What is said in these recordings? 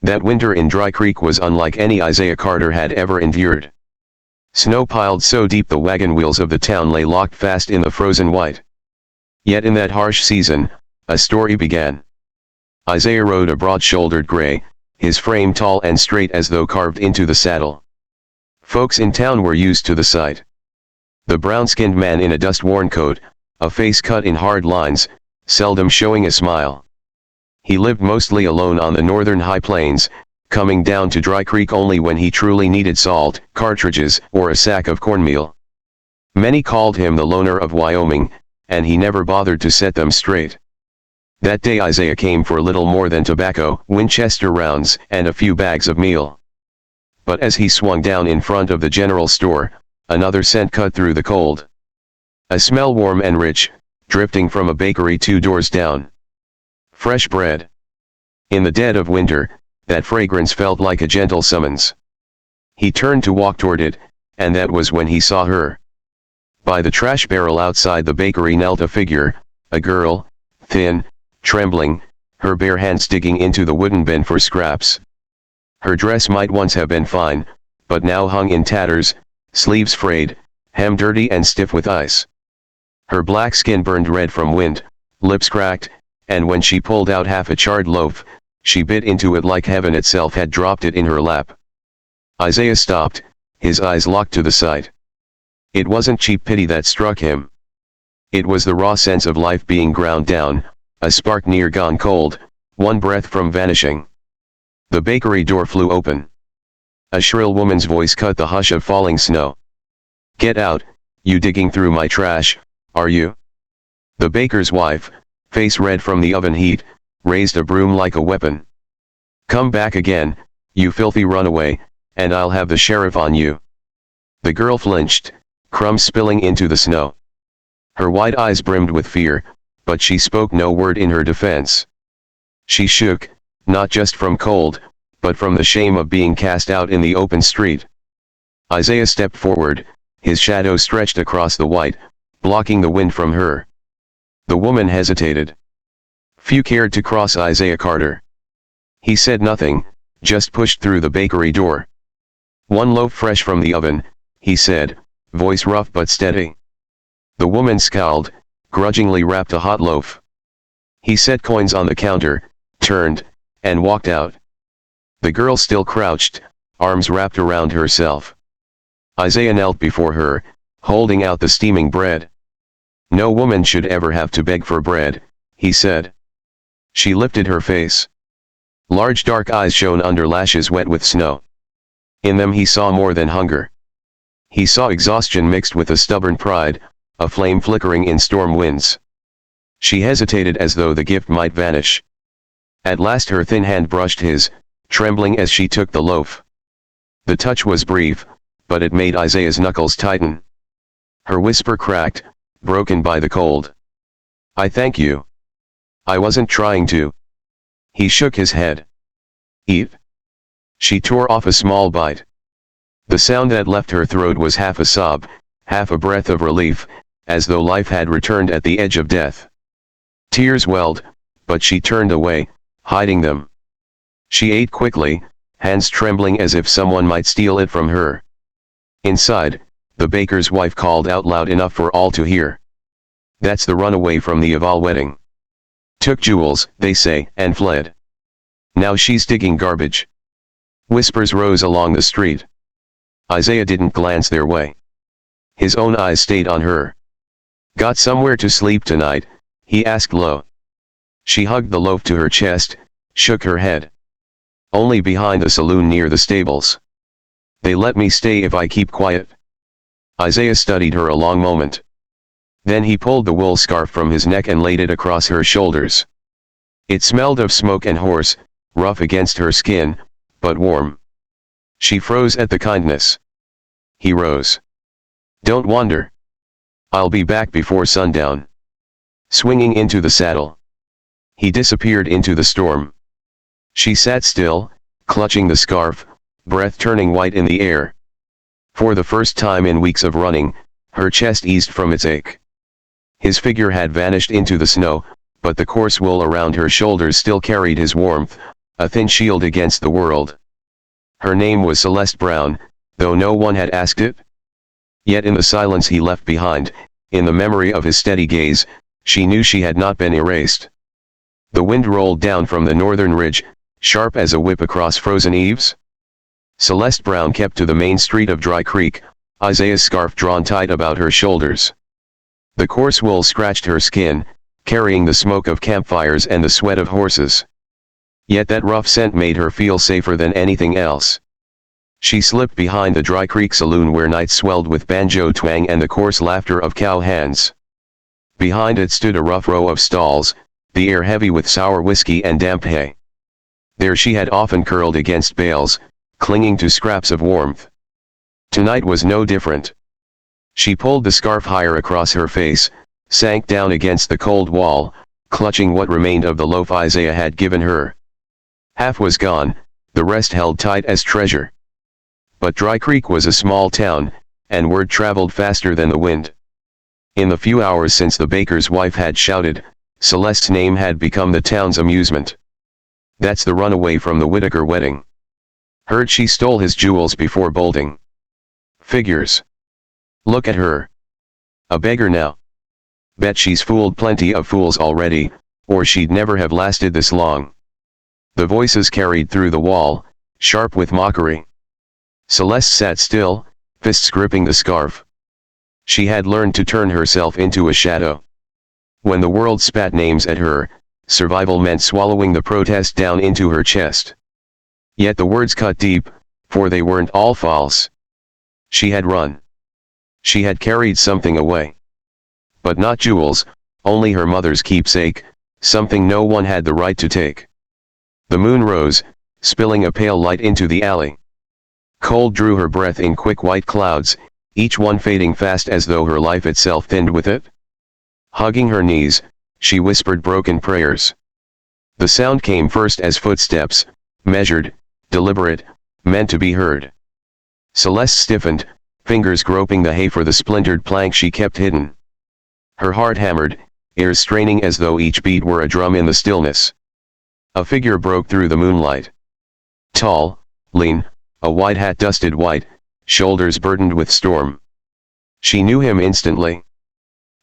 That winter in Dry Creek was unlike any Isaiah Carter had ever endured. Snow piled so deep the wagon wheels of the town lay locked fast in the frozen white. Yet in that harsh season, a story began. Isaiah rode a broad-shouldered gray, his frame tall and straight as though carved into the saddle. Folks in town were used to the sight. The brown-skinned man in a dust-worn coat, a face cut in hard lines, seldom showing a smile. He lived mostly alone on the northern high plains, coming down to Dry Creek only when he truly needed salt, cartridges, or a sack of cornmeal. Many called him the loner of Wyoming, and he never bothered to set them straight. That day Isaiah came for little more than tobacco, Winchester rounds, and a few bags of meal. But as he swung down in front of the general store, another scent cut through the cold. A smell warm and rich, drifting from a bakery 2 doors down. Fresh bread. In the dead of winter, that fragrance felt like a gentle summons. He turned to walk toward it, and that was when he saw her. By the trash barrel outside the bakery knelt a figure, a girl, thin, trembling, her bare hands digging into the wooden bin for scraps. Her dress might once have been fine, but now hung in tatters, sleeves frayed, hem dirty and stiff with ice. Her black skin burned red from wind, lips cracked, and when she pulled out half a charred loaf, she bit into it like heaven itself had dropped it in her lap. Isaiah stopped, his eyes locked to the sight. It wasn't cheap pity that struck him. It was the raw sense of life being ground down, a spark near gone cold, one breath from vanishing. The bakery door flew open. A shrill woman's voice cut the hush of falling snow. "Get out, you digging through my trash, are you?" The baker's wife, face red from the oven heat, raised a broom like a weapon. "Come back again, you filthy runaway, and I'll have the sheriff on you." The girl flinched, crumbs spilling into the snow. Her wide eyes brimmed with fear, but she spoke no word in her defense. She shook, not just from cold, but from the shame of being cast out in the open street. Isaiah stepped forward, his shadow stretched across the white, blocking the wind from her. The woman hesitated. Few cared to cross Isaiah Carter. He said nothing, just pushed through the bakery door. "One loaf fresh from the oven," he said, voice rough but steady. The woman scowled, grudgingly wrapped a hot loaf. He set coins on the counter, turned, and walked out. The girl still crouched, arms wrapped around herself. Isaiah knelt before her, holding out the steaming bread. "No woman should ever have to beg for bread," he said. She lifted her face. Large dark eyes shone under lashes wet with snow. In them he saw more than hunger. He saw exhaustion mixed with a stubborn pride, a flame flickering in storm winds. She hesitated as though the gift might vanish. At last her thin hand brushed his, trembling as she took the loaf. The touch was brief, but it made Isaiah's knuckles tighten. Her whisper cracked, broken by the cold. "I thank you. I wasn't trying to." He shook his head. "Eat." She tore off a small bite. The sound that left her throat was half a sob, half a breath of relief, as though life had returned at the edge of death. Tears welled, but she turned away, hiding them. She ate quickly, hands trembling as if someone might steal it from her. Inside, the baker's wife called out loud enough for all to hear. "That's the runaway from the Aval wedding. Took jewels, they say, and fled. Now she's digging garbage." Whispers rose along the street. Isaiah didn't glance their way. His own eyes stayed on her. "Got somewhere to sleep tonight?" he asked low. She hugged the loaf to her chest, shook her head. "Only behind the saloon near the stables. They let me stay if I keep quiet." Isaiah studied her a long moment. Then he pulled the wool scarf from his neck and laid it across her shoulders. It smelled of smoke and horse, rough against her skin, but warm. She froze at the kindness. He rose. "Don't wander. I'll be back before sundown." Swinging into the saddle, he disappeared into the storm. She sat still, clutching the scarf, breath turning white in the air. For the first time in weeks of running, her chest eased from its ache. His figure had vanished into the snow, but the coarse wool around her shoulders still carried his warmth, a thin shield against the world. Her name was Celeste Brown, though no one had asked it. Yet in the silence he left behind, in the memory of his steady gaze, she knew she had not been erased. The wind rolled down from the northern ridge, sharp as a whip across frozen eaves. Celeste Brown kept to the main street of Dry Creek, Isaiah's scarf drawn tight about her shoulders. The coarse wool scratched her skin, carrying the smoke of campfires and the sweat of horses. Yet that rough scent made her feel safer than anything else. She slipped behind the Dry Creek saloon where nights swelled with banjo twang and the coarse laughter of cow hands. Behind it stood a rough row of stalls, the air heavy with sour whiskey and damp hay. There she had often curled against bales, clinging to scraps of warmth. Tonight was no different. She pulled the scarf higher across her face, sank down against the cold wall, clutching what remained of the loaf Isaiah had given her. Half was gone, the rest held tight as treasure. But Dry Creek was a small town, and word traveled faster than the wind. In the few hours since the baker's wife had shouted, Celeste's name had become the town's amusement. "That's the runaway from the Whitaker wedding. Heard she stole his jewels before bolting. Figures. Look at her. A beggar now. Bet she's fooled plenty of fools already, or she'd never have lasted this long." The voices carried through the wall, sharp with mockery. Celeste sat still, fists gripping the scarf. She had learned to turn herself into a shadow. When the world spat names at her, survival meant swallowing the protest down into her chest. Yet the words cut deep, for they weren't all false. She had run. She had carried something away. But not jewels, only her mother's keepsake, something no one had the right to take. The moon rose, spilling a pale light into the alley. Cold drew her breath in quick white clouds, each one fading fast as though her life itself thinned with it. Hugging her knees, she whispered broken prayers. The sound came first as footsteps, measured, deliberate, meant to be heard. Celeste stiffened, fingers groping the hay for the splintered plank she kept hidden. Her heart hammered, ears straining as though each beat were a drum in the stillness. A figure broke through the moonlight. Tall, lean, a wide hat dusted white, shoulders burdened with storm. She knew him instantly.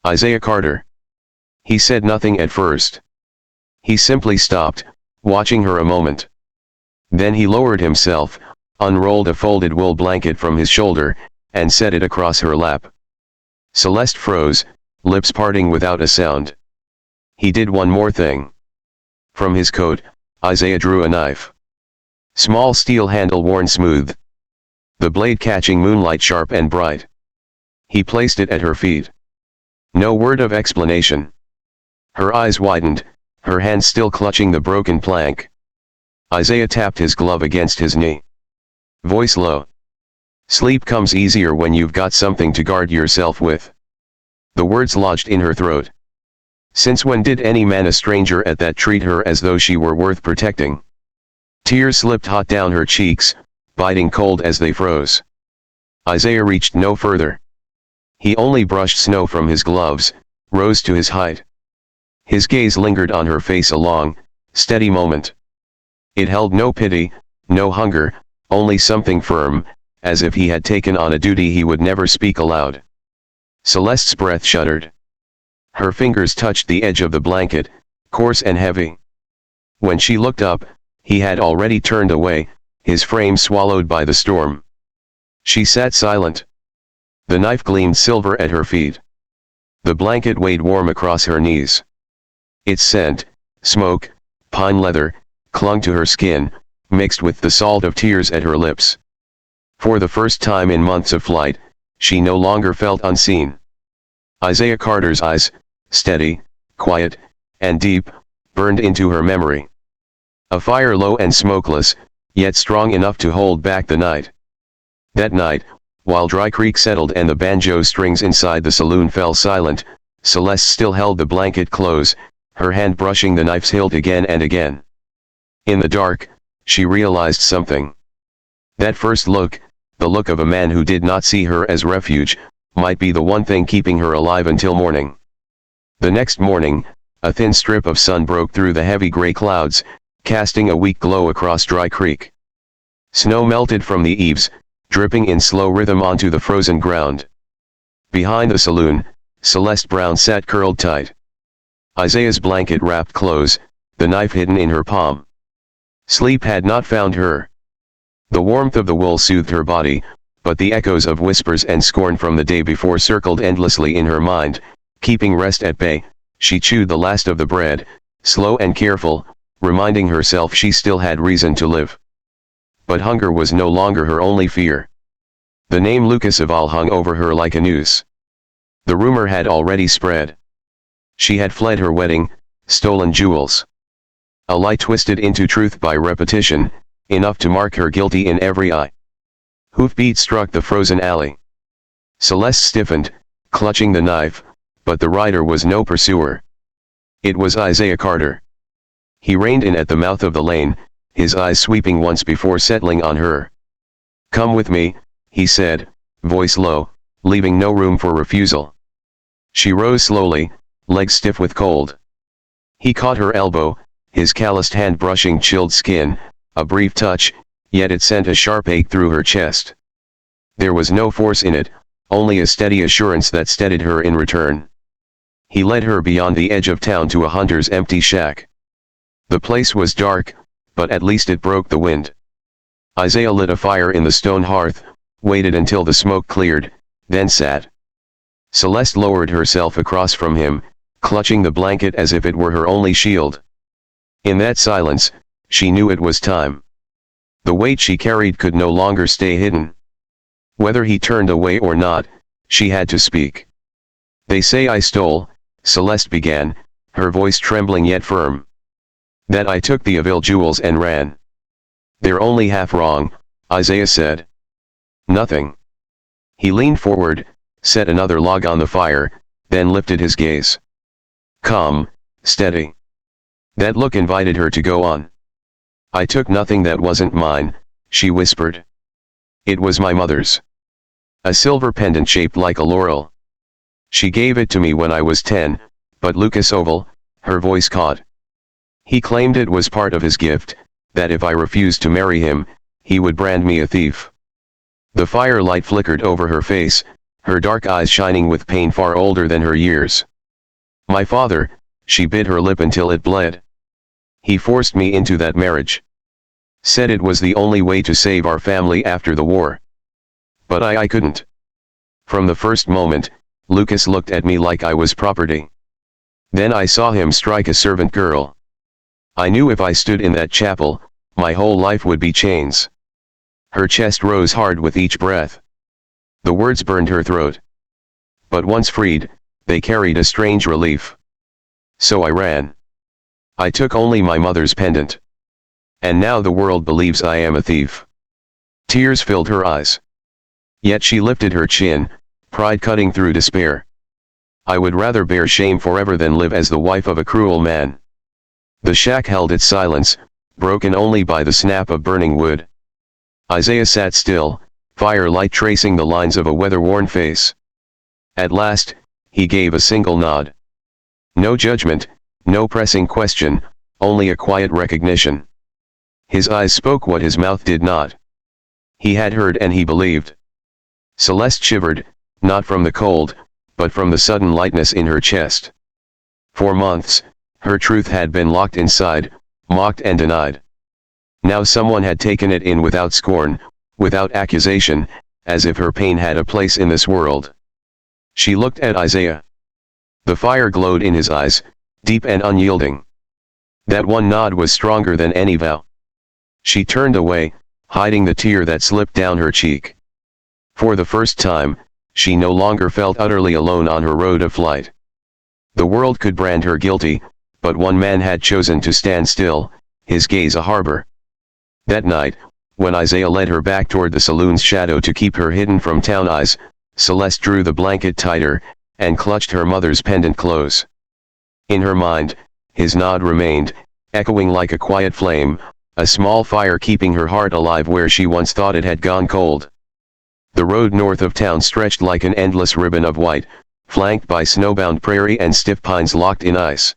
Isaiah Carter. He said nothing at first. He simply stopped, watching her a moment. Then he lowered himself, unrolled a folded wool blanket from his shoulder, and set it across her lap. Celeste froze, lips parting without a sound. He did one more thing. From his coat, Isaiah drew a knife. Small steel handle worn smooth. The blade catching moonlight sharp and bright. He placed it at her feet. No word of explanation. Her eyes widened, her hand still clutching the broken plank. Isaiah tapped his glove against his knee. Voice low. "Sleep comes easier when you've got something to guard yourself with." The words lodged in her throat. Since when did any man a stranger at that treat her as though she were worth protecting? Tears slipped hot down her cheeks, biting cold as they froze. Isaiah reached no further. He only brushed snow from his gloves, rose to his height. His gaze lingered on her face a long, steady moment. It held no pity, no hunger, only something firm, as if he had taken on a duty he would never speak aloud. Celeste's breath shuddered. Her fingers touched the edge of the blanket, coarse and heavy. When she looked up, he had already turned away, his frame swallowed by the storm. She sat silent. The knife gleamed silver at her feet. The blanket weighed warm across her knees. Its scent, smoke, pine leather, clung to her skin, mixed with the salt of tears at her lips. For the first time in months of flight, she no longer felt unseen. Isaiah Carter's eyes, steady, quiet, and deep, burned into her memory. A fire low and smokeless, yet strong enough to hold back the night. That night, while Dry Creek settled and the banjo strings inside the saloon fell silent, Celeste still held the blanket close, her hand brushing the knife's hilt again and again. In the dark, she realized something. That first look, the look of a man who did not see her as refuge, might be the one thing keeping her alive until morning. The next morning, a thin strip of sun broke through the heavy gray clouds, casting a weak glow across Dry Creek. Snow melted from the eaves, dripping in slow rhythm onto the frozen ground. Behind the saloon, Celeste Brown sat curled tight. Isaiah's blanket wrapped close, the knife hidden in her palm. Sleep had not found her. The warmth of the wool soothed her body, but the echoes of whispers and scorn from the day before circled endlessly in her mind. Keeping rest at bay, she chewed the last of the bread, slow and careful, reminding herself she still had reason to live. But hunger was no longer her only fear. The name Lucas Aval hung over her like a noose. The rumor had already spread. She had fled her wedding, stolen jewels. A lie twisted into truth by repetition, enough to mark her guilty in every eye. Hoofbeats struck the frozen alley. Celeste stiffened, clutching the knife, but the rider was no pursuer. It was Isaiah Carter. He reined in at the mouth of the lane, his eyes sweeping once before settling on her. "Come with me," he said, voice low, leaving no room for refusal. She rose slowly, legs stiff with cold. He caught her elbow, his calloused hand brushing chilled skin, a brief touch, yet it sent a sharp ache through her chest. There was no force in it, only a steady assurance that steadied her in return. He led her beyond the edge of town to a hunter's empty shack. The place was dark, but at least it broke the wind. Isaiah lit a fire in the stone hearth, waited until the smoke cleared, then sat. Celeste lowered herself across from him, clutching the blanket as if it were her only shield. In that silence, she knew it was time. The weight she carried could no longer stay hidden. Whether he turned away or not, she had to speak. "They say I stole," Celeste began, her voice trembling yet firm. "That I took the Avil jewels and ran." "They're only half wrong," Isaiah said. "Nothing." He leaned forward, set another log on the fire, then lifted his gaze. "Calm, steady." That look invited her to go on. "I took nothing that wasn't mine," she whispered. "It was my mother's. A silver pendant shaped like a laurel. She gave it to me when I was 10, but Lucas Oval," her voice caught. "He claimed it was part of his gift, that if I refused to marry him, he would brand me a thief." The firelight flickered over her face, her dark eyes shining with pain far older than her years. "My father," she bit her lip until it bled. "He forced me into that marriage. Said it was the only way to save our family after the war. But I couldn't. From the first moment, Lucas looked at me like I was property. Then I saw him strike a servant girl. I knew if I stood in that chapel, my whole life would be chains." Her chest rose hard with each breath. The words burned her throat. But once freed, they carried a strange relief. "So I ran. I took only my mother's pendant. And now the world believes I am a thief." Tears filled her eyes. Yet she lifted her chin, pride cutting through despair. "I would rather bear shame forever than live as the wife of a cruel man." The shack held its silence, broken only by the snap of burning wood. Isaiah sat still, firelight tracing the lines of a weather-worn face. At last, he gave a single nod. No judgment, no pressing question, only a quiet recognition. His eyes spoke what his mouth did not. He had heard and he believed. Celeste shivered, not from the cold, but from the sudden lightness in her chest. For months, her truth had been locked inside, mocked and denied. Now someone had taken it in without scorn, without accusation, as if her pain had a place in this world. She looked at Isaiah. The fire glowed in his eyes, deep and unyielding. That one nod was stronger than any vow. She turned away, hiding the tear that slipped down her cheek. For the first time, she no longer felt utterly alone on her road of flight. The world could brand her guilty, but one man had chosen to stand still, his gaze a harbor. That night, when Isaiah led her back toward the saloon's shadow to keep her hidden from town eyes, Celeste drew the blanket tighter, and clutched her mother's pendant close. In her mind, his nod remained, echoing like a quiet flame, a small fire keeping her heart alive where she once thought it had gone cold. The road north of town stretched like an endless ribbon of white, flanked by snowbound prairie and stiff pines locked in ice.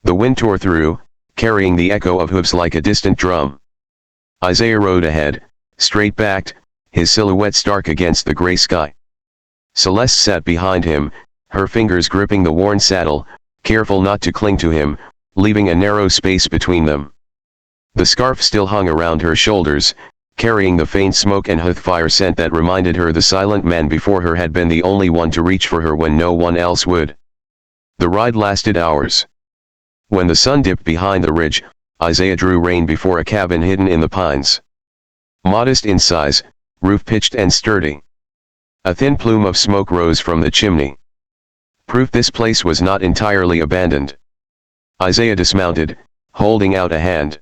The wind tore through, carrying the echo of hooves like a distant drum. Isaiah rode ahead, straight-backed, his silhouette stark against the gray sky. Celeste sat behind him, her fingers gripping the worn saddle, careful not to cling to him, leaving a narrow space between them. The scarf still hung around her shoulders, carrying the faint smoke and hearth fire scent that reminded her the silent man before her had been the only one to reach for her when no one else would. The ride lasted hours. When the sun dipped behind the ridge, Isaiah drew rein before a cabin hidden in the pines. Modest in size, roof-pitched and sturdy. A thin plume of smoke rose from the chimney. Proof this place was not entirely abandoned. Isaiah dismounted, holding out a hand.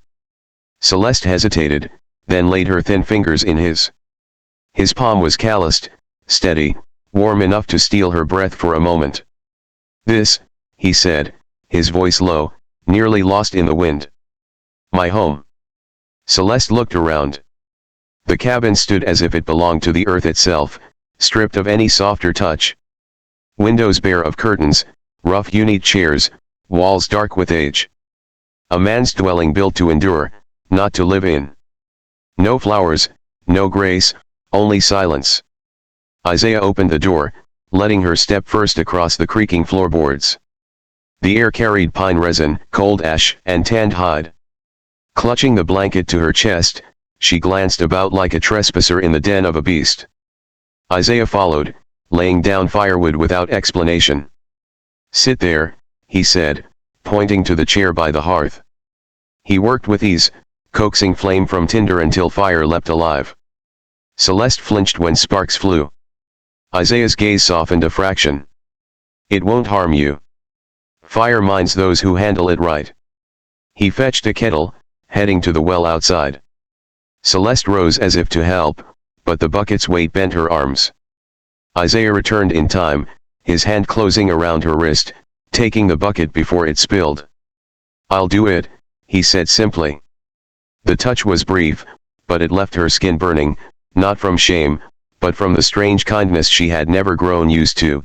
Celeste hesitated, then laid her thin fingers in his. His palm was calloused, steady, warm enough to steal her breath for a moment. "This," he said, his voice low, nearly lost in the wind. "My home." Celeste looked around. The cabin stood as if it belonged to the earth itself, stripped of any softer touch. Windows bare of curtains, rough unique chairs, walls dark with age. A man's dwelling built to endure, not to live in. No flowers, no grace, only silence. Isaiah opened the door, letting her step first across the creaking floorboards. The air carried pine resin, cold ash, and tanned hide. Clutching the blanket to her chest, she glanced about like a trespasser in the den of a beast. Isaiah followed, laying down firewood without explanation. "Sit there," he said, pointing to the chair by the hearth. He worked with ease, coaxing flame from tinder until fire leapt alive. Celeste flinched when sparks flew. Isaiah's gaze softened a fraction. "It won't harm you. Fire minds those who handle it right." He fetched a kettle, heading to the well outside. Celeste rose as if to help, but the bucket's weight bent her arms. Isaiah returned in time, his hand closing around her wrist, taking the bucket before it spilled. "I'll do it," he said simply. The touch was brief, but it left her skin burning, not from shame, but from the strange kindness she had never grown used to.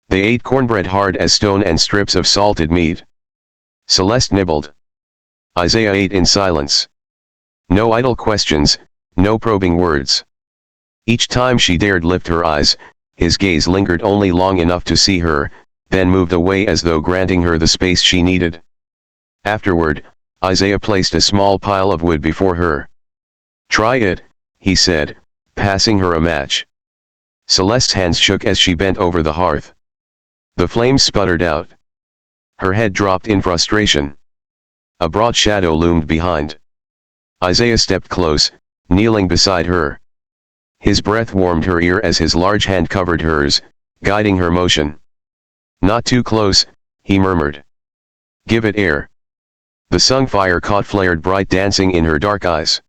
They ate cornbread hard as stone and strips of salted meat. Celeste nibbled. Isaiah ate in silence. No idle questions, no probing words. Each time she dared lift her eyes, his gaze lingered only long enough to see her, then moved away as though granting her the space she needed. Afterward, Isaiah placed a small pile of wood before her. "Try it," he said, passing her a match. Celeste's hands shook as she bent over the hearth. The flames sputtered out. Her head dropped in frustration. A broad shadow loomed behind. Isaiah stepped close, kneeling beside her. His breath warmed her ear as his large hand covered hers, guiding her motion. "Not too close," he murmured. "Give it air." The sung fire caught flared bright dancing in her dark eyes.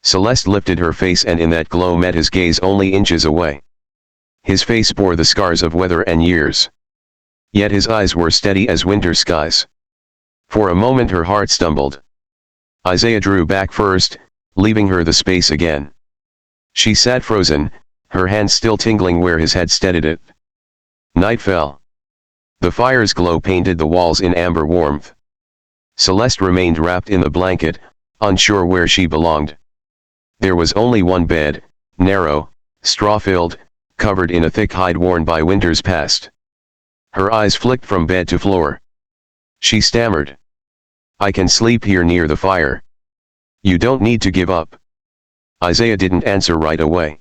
Celeste lifted her face and in that glow met his gaze only inches away. His face bore the scars of weather and years. Yet his eyes were steady as winter skies. For a moment her heart stumbled. Isaiah drew back first, leaving her the space again. She sat frozen, her hand still tingling where his had steadied it. Night fell. The fire's glow painted the walls in amber warmth. Celeste remained wrapped in the blanket, unsure where she belonged. There was only one bed, narrow, straw-filled, covered in a thick hide worn by winters past. Her eyes flicked from bed to floor. She stammered. "I can sleep here near the fire. You don't need to give up." Isaiah didn't answer right away.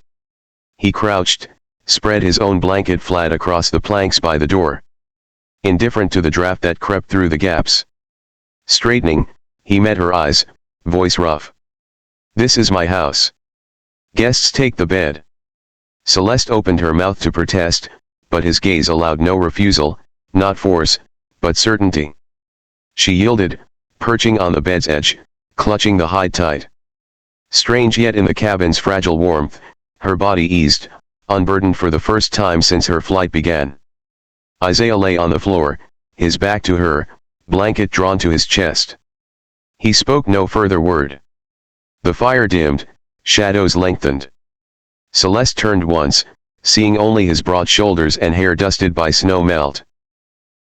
He crouched, spread his own blanket flat across the planks by the door. Indifferent to the draft that crept through the gaps. Straightening, he met her eyes, voice rough. "This is my house. Guests take the bed." Celeste opened her mouth to protest, but his gaze allowed no refusal, not force, but certainty. She yielded, perching on the bed's edge, clutching the hide tight. Strange yet in the cabin's fragile warmth, her body eased, unburdened for the first time since her flight began. Isaiah lay on the floor, his back to her, blanket drawn to his chest. He spoke no further word. The fire dimmed, shadows lengthened. Celeste turned once, seeing only his broad shoulders and hair dusted by snow melt.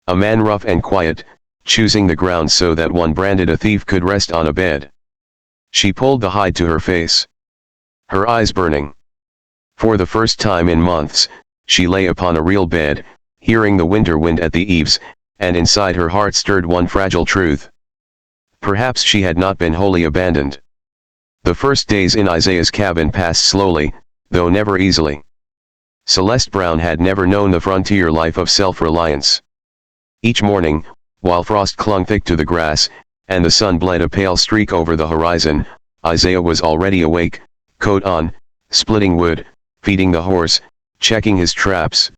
A man rough and quiet, choosing the ground so that one branded a thief could rest on a bed. She pulled the hide to her face, her eyes burning. For the first time in months, she lay upon a real bed, hearing the winter wind at the eaves, and inside her heart stirred one fragile truth. Perhaps she had not been wholly abandoned. The first days in Isaiah's cabin passed slowly, though never easily. Celeste Brown had never known the frontier life of self-reliance. Each morning, while frost clung thick to the grass, and the sun bled a pale streak over the horizon, Isaiah was already awake, coat on, splitting wood, feeding the horse, checking his traps.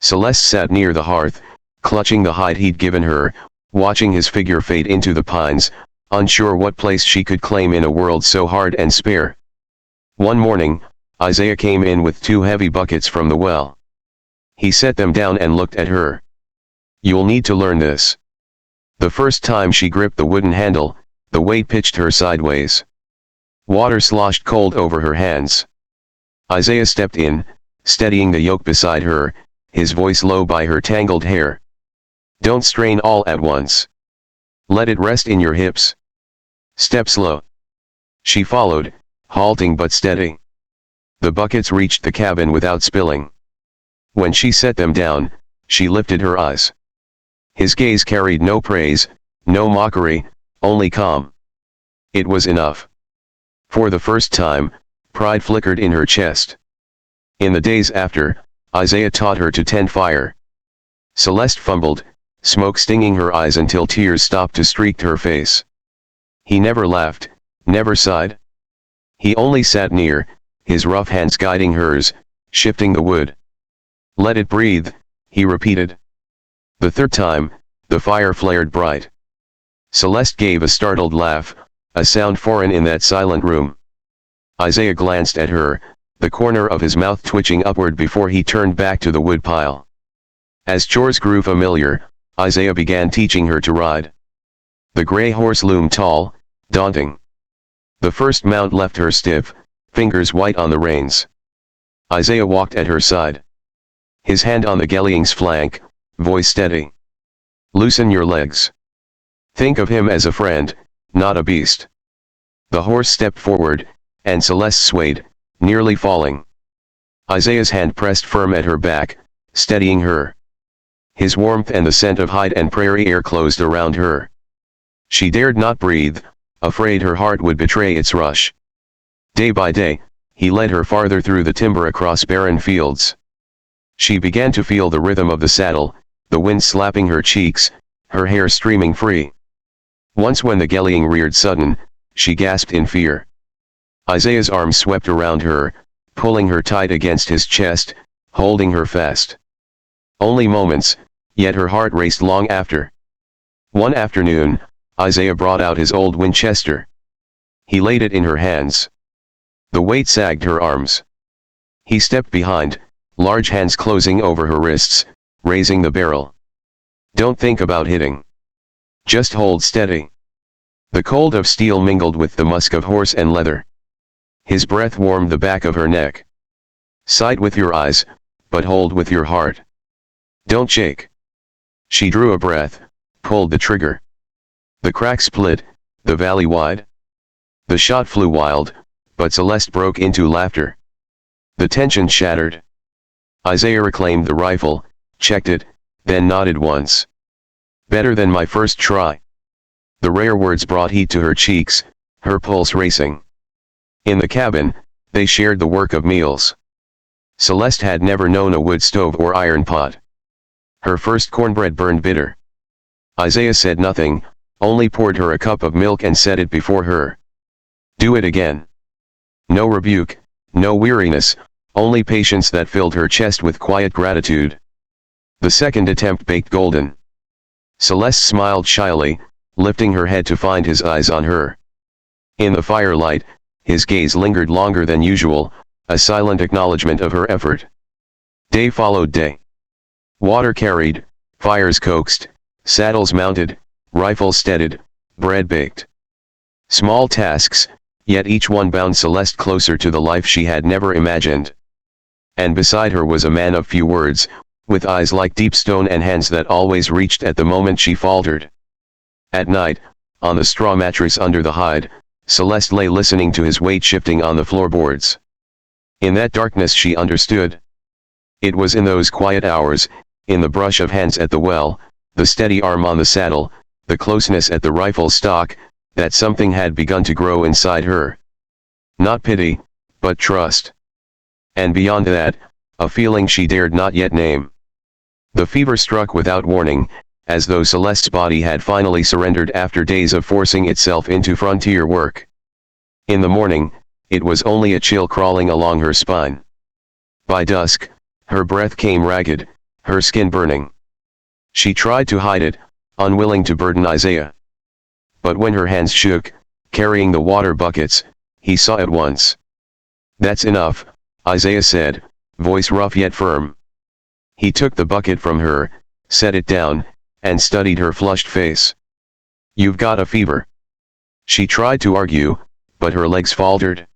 Celeste sat near the hearth, clutching the hide he'd given her, watching his figure fade into the pines, unsure what place she could claim in a world so hard and spare. One morning, Isaiah came in with 2 heavy buckets from the well. He set them down and looked at her. "You'll need to learn this." The first time she gripped the wooden handle, the weight pitched her sideways. Water sloshed cold over her hands. Isaiah stepped in, steadying the yoke beside her, his voice low by her tangled hair. "Don't strain all at once. Let it rest in your hips. Step slow." She followed, halting but steady. The buckets reached the cabin without spilling. When she set them down, she lifted her eyes. His gaze carried no praise, no mockery, only calm. It was enough. For the first time, pride flickered in her chest. In the days after, Isaiah taught her to tend fire. Celeste fumbled, smoke stinging her eyes until tears stopped to streak her face. He never laughed, never sighed. He only sat near, his rough hands guiding hers, shifting the wood. "Let it breathe," he repeated. The third time, the fire flared bright. Celeste gave a startled laugh, a sound foreign in that silent room. Isaiah glanced at her, the corner of his mouth twitching upward before he turned back to the wood pile. As chores grew familiar, Isaiah began teaching her to ride. The gray horse loomed tall, daunting. The first mount left her stiff, fingers white on the reins. Isaiah walked at her side. His hand on the gelding's flank, voice steady. "Loosen your legs. Think of him as a friend, not a beast." The horse stepped forward, and Celeste swayed, nearly falling. Isaiah's hand pressed firm at her back, steadying her. His warmth and the scent of hide and prairie air closed around her. She dared not breathe, afraid her heart would betray its rush. Day by day, he led her farther through the timber across barren fields. She began to feel the rhythm of the saddle, the wind slapping her cheeks, her hair streaming free. Once when the gelding reared sudden, she gasped in fear. Isaiah's arms swept around her, pulling her tight against his chest, holding her fast. Only moments, yet her heart raced long after. One afternoon, Isaiah brought out his old Winchester. He laid it in her hands. The weight sagged her arms. He stepped behind, large hands closing over her wrists, raising the barrel. "Don't think about hitting. Just hold steady." The cold of steel mingled with the musk of horse and leather. His breath warmed the back of her neck. "Sight with your eyes, but hold with your heart. Don't shake." She drew a breath, pulled the trigger. The crack split, the valley wide. The shot flew wild, but Celeste broke into laughter. The tension shattered. Isaiah reclaimed the rifle, checked it, then nodded once. "Better than my first try." The rare words brought heat to her cheeks, her pulse racing. In the cabin, they shared the work of meals. Celeste had never known a wood stove or iron pot. Her first cornbread burned bitter. Isaiah said nothing, only poured her a cup of milk and set it before her. "Do it again." No rebuke, no weariness, only patience that filled her chest with quiet gratitude. The second attempt baked golden. Celeste smiled shyly, lifting her head to find his eyes on her. In the firelight, his gaze lingered longer than usual, a silent acknowledgement of her effort. Day followed day. Water carried, fires coaxed, saddles mounted, rifles steadied, bread baked. Small tasks, yet each one bound Celeste closer to the life she had never imagined. And beside her was a man of few words, with eyes like deep stone and hands that always reached at the moment she faltered. At night, on the straw mattress under the hide, Celeste lay listening to his weight shifting on the floorboards. In that darkness she understood. It was in those quiet hours, in the brush of hands at the well, the steady arm on the saddle, the closeness at the rifle stock, that something had begun to grow inside her. Not pity, but trust. And beyond that, a feeling she dared not yet name. The fever struck without warning, as though Celeste's body had finally surrendered after days of forcing itself into frontier work. In the morning, it was only a chill crawling along her spine. By dusk, her breath came ragged, her skin burning. She tried to hide it, unwilling to burden Isaiah. But when her hands shook, carrying the water buckets, he saw at once. "That's enough," Isaiah said, voice rough yet firm. He took the bucket from her, set it down, and studied her flushed face. "You've got a fever." She tried to argue, but her legs faltered.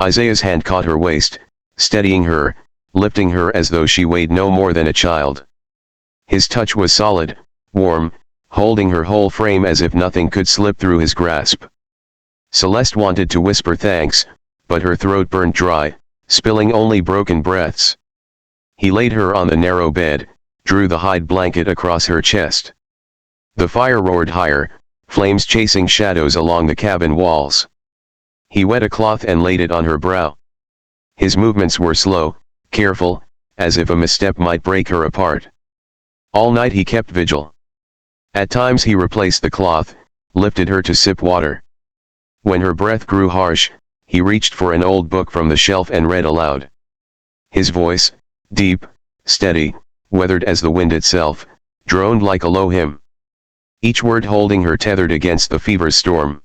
Isaiah's hand caught her waist, steadying her, lifting her as though she weighed no more than a child. His touch was solid, warm, holding her whole frame as if nothing could slip through his grasp. Celeste wanted to whisper thanks, but her throat burned dry, spilling only broken breaths. He laid her on the narrow bed, drew the hide blanket across her chest. The fire roared higher, flames chasing shadows along the cabin walls. He wet a cloth and laid it on her brow. His movements were slow, careful, as if a misstep might break her apart. All night he kept vigil. At times he replaced the cloth, lifted her to sip water. When her breath grew harsh, he reached for an old book from the shelf and read aloud. His voice, deep, steady, weathered as the wind itself, droned like a low hymn. Each word holding her tethered against the fever's storm.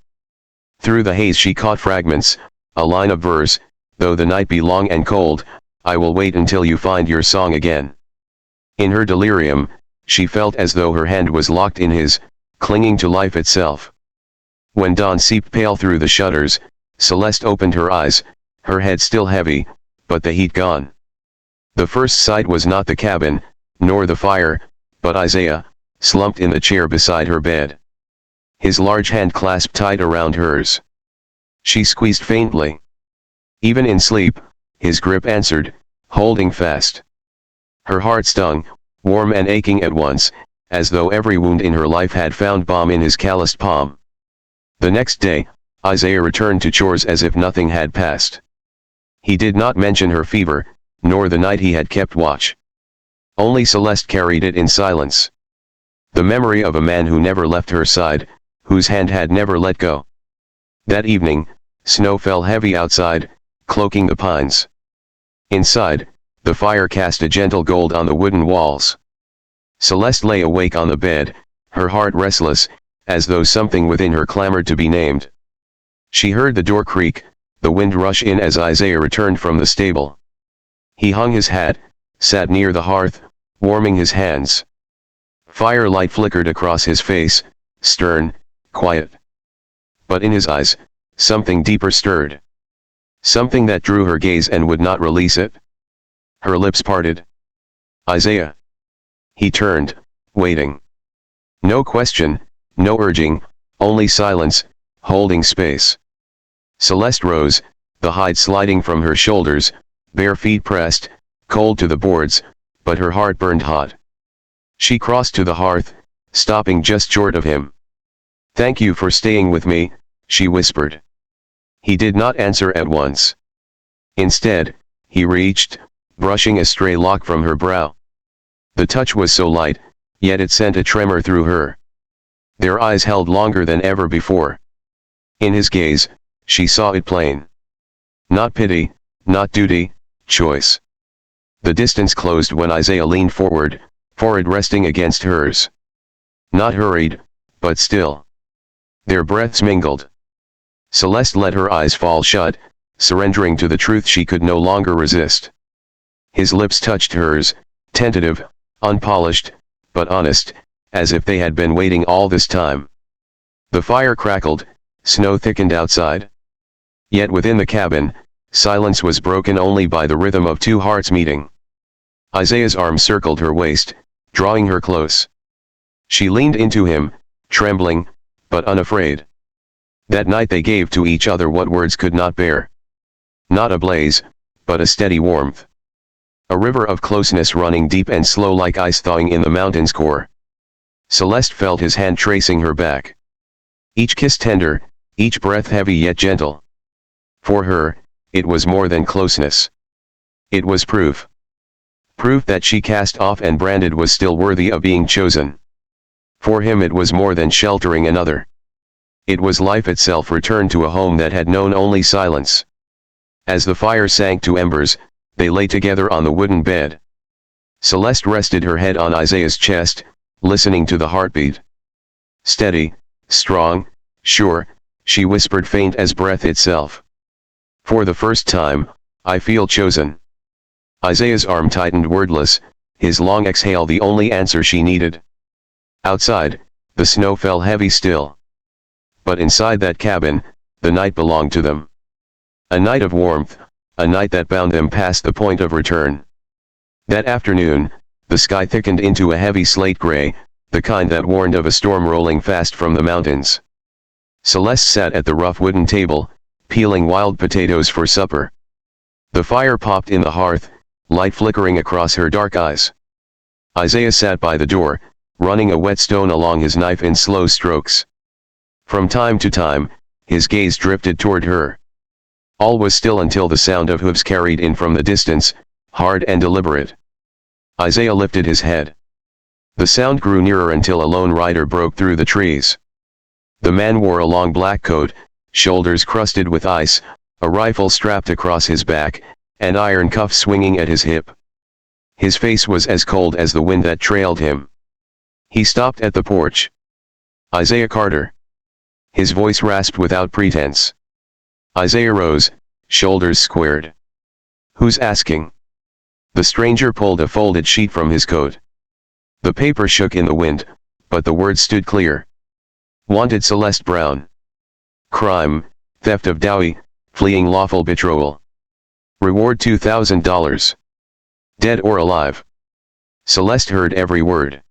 Through the haze she caught fragments, a line of verse, "Though the night be long and cold, I will wait until you find your song again." In her delirium, she felt as though her hand was locked in his, clinging to life itself. When dawn seeped pale through the shutters, Celeste opened her eyes, her head still heavy, but the heat gone. The first sight was not the cabin, nor the fire, but Isaiah, slumped in the chair beside her bed. His large hand clasped tight around hers. She squeezed faintly. Even in sleep, his grip answered, holding fast. Her heart stung, warm and aching at once, as though every wound in her life had found balm in his calloused palm. The next day, Isaiah returned to chores as if nothing had passed. He did not mention her fever, nor the night he had kept watch. Only Celeste carried it in silence. The memory of a man who never left her side, whose hand had never let go. That evening, snow fell heavy outside, cloaking the pines. Inside, the fire cast a gentle gold on the wooden walls. Celeste lay awake on the bed, her heart restless, as though something within her clamored to be named. She heard the door creak, the wind rush in as Isaiah returned from the stable. He hung his hat, sat near the hearth, warming his hands. Firelight flickered across his face, stern, quiet. But in his eyes, something deeper stirred. Something that drew her gaze and would not release it. Her lips parted. "Isaiah." He turned, waiting. No question, no urging, only silence, holding space. Celeste rose, the hide sliding from her shoulders, bare feet pressed, cold to the boards, but her heart burned hot. She crossed to the hearth, stopping just short of him. "Thank you for staying with me," she whispered. He did not answer at once. Instead, he reached, brushing a stray lock from her brow. The touch was so light, yet it sent a tremor through her. Their eyes held longer than ever before. In his gaze, she saw it plain. Not pity, not duty, choice. The distance closed when Isaiah leaned forward, forehead resting against hers. Not hurried, but still. Their breaths mingled. Celeste let her eyes fall shut, surrendering to the truth she could no longer resist. His lips touched hers, tentative, unpolished, but honest, as if they had been waiting all this time. The fire crackled, snow thickened outside. Yet within the cabin, silence was broken only by the rhythm of two hearts meeting. Isaiah's arm circled her waist, drawing her close. She leaned into him, trembling, but unafraid. That night they gave to each other what words could not bear. Not a blaze, but a steady warmth. A river of closeness running deep and slow like ice thawing in the mountain's core. Celeste felt his hand tracing her back. Each kiss tender, each breath heavy yet gentle. For her, it was more than closeness. It was proof. Proof that she cast off and branded was still worthy of being chosen. For him it was more than sheltering another. It was life itself returned to a home that had known only silence. As the fire sank to embers, they lay together on the wooden bed. Celeste rested her head on Isaiah's chest, listening to the heartbeat. Steady, strong, sure, she whispered faint as breath itself. For the first time, I feel chosen. Isaiah's arm tightened wordless, his long exhale the only answer she needed. Outside, the snow fell heavy still. But inside that cabin, the night belonged to them. A night of warmth, a night that bound them past the point of return. That afternoon, the sky thickened into a heavy slate gray, the kind that warned of a storm rolling fast from the mountains. Celeste sat at the rough wooden table, peeling wild potatoes for supper. The fire popped in the hearth, light flickering across her dark eyes. Isaiah sat by the door, running a whetstone along his knife in slow strokes. From time to time, his gaze drifted toward her. All was still until the sound of hooves carried in from the distance, hard and deliberate. Isaiah lifted his head. The sound grew nearer until a lone rider broke through the trees. The man wore a long black coat, shoulders crusted with ice, a rifle strapped across his back, and iron cuffs swinging at his hip. His face was as cold as the wind that trailed him. He stopped at the porch. Isaiah Carter. His voice rasped without pretense. Isaiah rose, shoulders squared. Who's asking? The stranger pulled a folded sheet from his coat. The paper shook in the wind, but the words stood clear. Wanted Celeste Brown. Crime, theft of dowry, fleeing lawful betrothal. Reward $2,000. Dead or alive. Celeste heard every word.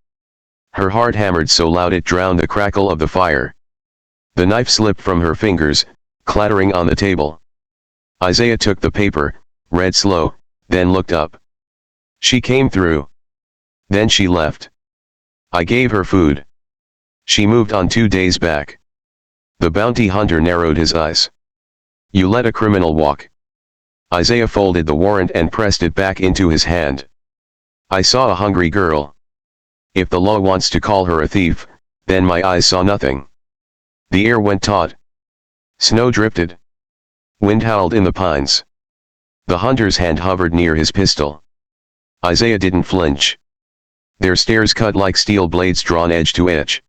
Her heart hammered so loud it drowned the crackle of the fire. The knife slipped from her fingers, clattering on the table. Isaiah took the paper, read slow, then looked up. She came through. Then she left. I gave her food. She moved on 2 days back. The bounty hunter narrowed his eyes. You let a criminal walk. Isaiah folded the warrant and pressed it back into his hand. I saw a hungry girl. If the law wants to call her a thief, then my eyes saw nothing. The air went taut. Snow drifted. Wind howled in the pines. The hunter's hand hovered near his pistol. Isaiah didn't flinch. Their stares cut like steel blades drawn edge to edge.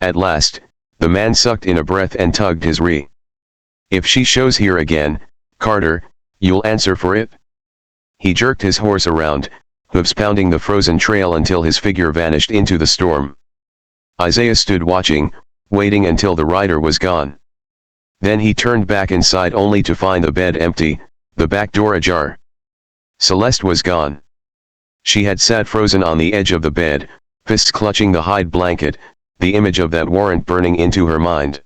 At last, the man sucked in a breath and tugged his re. If she shows here again, Carter, you'll answer for it? He jerked his horse around, hooves pounding the frozen trail until his figure vanished into the storm. Isaiah stood watching, waiting until the rider was gone. Then he turned back inside only to find the bed empty, the back door ajar. Celeste was gone. She had sat frozen on the edge of the bed, fists clutching the hide blanket, the image of that warrant burning into her mind.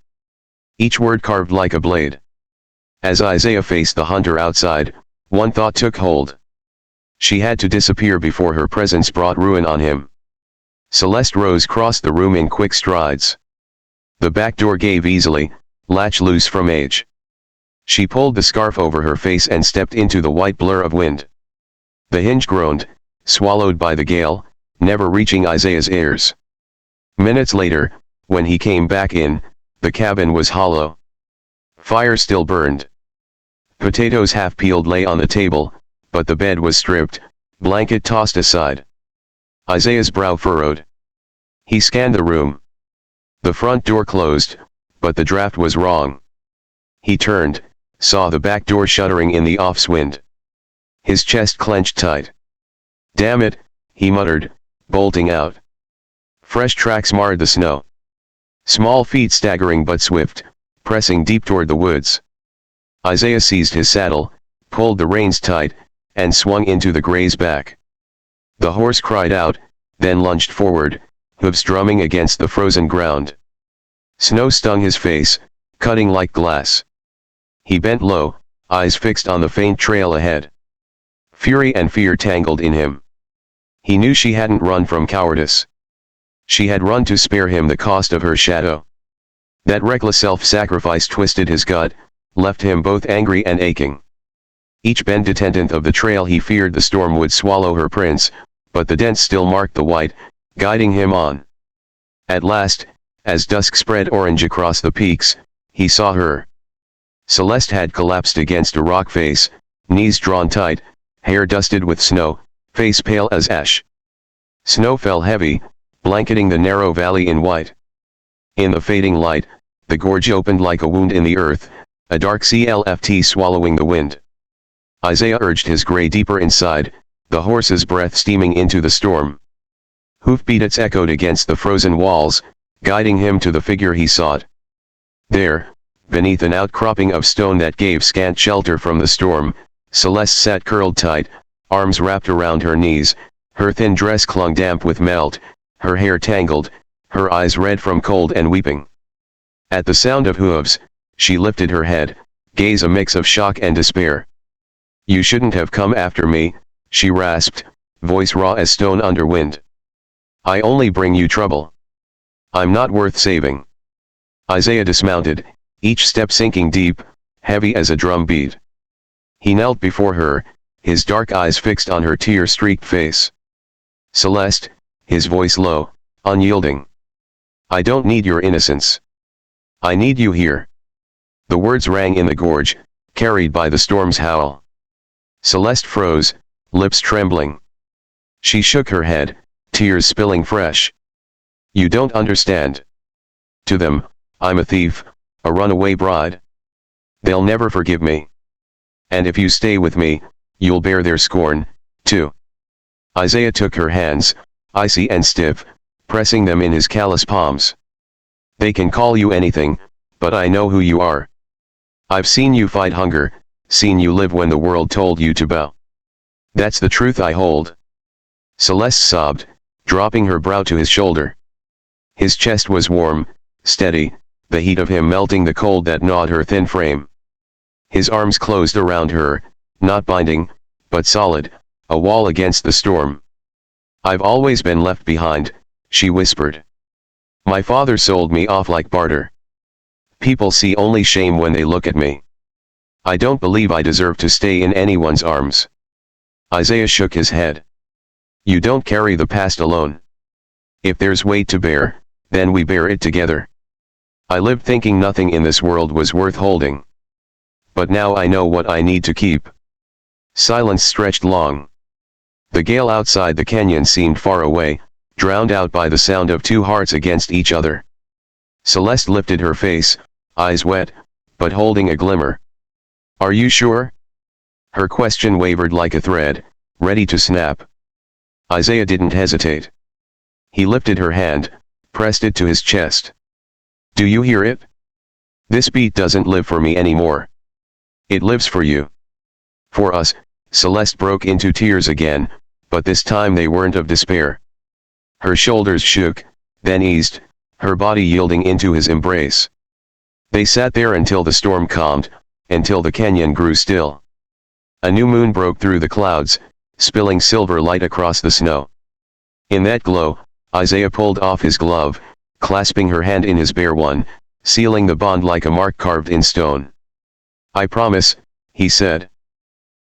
Each word carved like a blade. As Isaiah faced the hunter outside, one thought took hold. She had to disappear before her presence brought ruin on him. Celeste Rose crossed the room in quick strides. The back door gave easily, latch loose from age. She pulled the scarf over her face and stepped into the white blur of wind. The hinge groaned, swallowed by the gale, never reaching Isaiah's ears. Minutes later, when he came back in, the cabin was hollow. Fire still burned. Potatoes half peeled lay on the table, but the bed was stripped, blanket tossed aside. Isaiah's brow furrowed. He scanned the room. The front door closed, but the draft was wrong. He turned, saw the back door shuddering in the off-wind. His chest clenched tight. Damn it, he muttered, bolting out. Fresh tracks marred the snow. Small feet staggering but swift, pressing deep toward the woods. Isaiah seized his saddle, pulled the reins tight, and swung into the gray's back. The horse cried out, then lunged forward, hooves drumming against the frozen ground. Snow stung his face, cutting like glass. He bent low, eyes fixed on the faint trail ahead. Fury and fear tangled in him. He knew she hadn't run from cowardice. She had run to spare him the cost of her shadow. That reckless self-sacrifice twisted his gut, left him both angry and aching. Each bend detentant of the trail he feared the storm would swallow her prince, but the dent still marked the white, guiding him on. At last, as dusk spread orange across the peaks, he saw her. Celeste had collapsed against a rock face, knees drawn tight, hair dusted with snow, face pale as ash. Snow fell heavy, blanketing the narrow valley in white. In the fading light, the gorge opened like a wound in the earth, a dark cleft swallowing the wind. Isaiah urged his gray deeper inside, the horse's breath steaming into the storm. Hoofbeats echoed against the frozen walls, guiding him to the figure he sought. There, beneath an outcropping of stone that gave scant shelter from the storm, Celeste sat curled tight, arms wrapped around her knees, her thin dress clung damp with melt, her hair tangled, her eyes red from cold and weeping. At the sound of hooves, she lifted her head, gaze a mix of shock and despair. "You shouldn't have come after me," she rasped, voice raw as stone under wind. "I only bring you trouble. I'm not worth saving." Isaiah dismounted, each step sinking deep, heavy as a drum beat. He knelt before her, his dark eyes fixed on her tear-streaked face. "Celeste," his voice low, unyielding. "I don't need your innocence. I need you here." The words rang in the gorge, carried by the storm's howl. Celeste froze, lips trembling. She shook her head, tears spilling fresh. "You don't understand. To them, I'm a thief, a runaway bride. They'll never forgive me. And if you stay with me, you'll bear their scorn, too." Isaiah took her hands, icy and stiff, pressing them in his callous palms. "They can call you anything, but I know who you are. I've seen you fight hunger, seen you live when the world told you to bow. That's the truth I hold." Celeste sobbed, dropping her brow to his shoulder. His chest was warm, steady, the heat of him melting the cold that gnawed her thin frame. His arms closed around her, not binding, but solid, a wall against the storm. "I've always been left behind," she whispered. "My father sold me off like barter. People see only shame when they look at me. I don't believe I deserve to stay in anyone's arms." Isaiah shook his head. "You don't carry the past alone. If there's weight to bear, then we bear it together. I lived thinking nothing in this world was worth holding. But now I know what I need to keep." Silence stretched long. The gale outside the canyon seemed far away, drowned out by the sound of two hearts against each other. Celeste lifted her face, eyes wet, but holding a glimmer. "Are you sure?" Her question wavered like a thread, ready to snap. Isaiah didn't hesitate. He lifted her hand, pressed it to his chest. "Do you hear it? This beat doesn't live for me anymore. It lives for you. For us." Celeste broke into tears again, but this time they weren't of despair. Her shoulders shook, then eased, her body yielding into his embrace. They sat there until the storm calmed, until the canyon grew still. A new moon broke through the clouds, spilling silver light across the snow. In that glow, Isaiah pulled off his glove, clasping her hand in his bare one, sealing the bond like a mark carved in stone. "I promise," he said.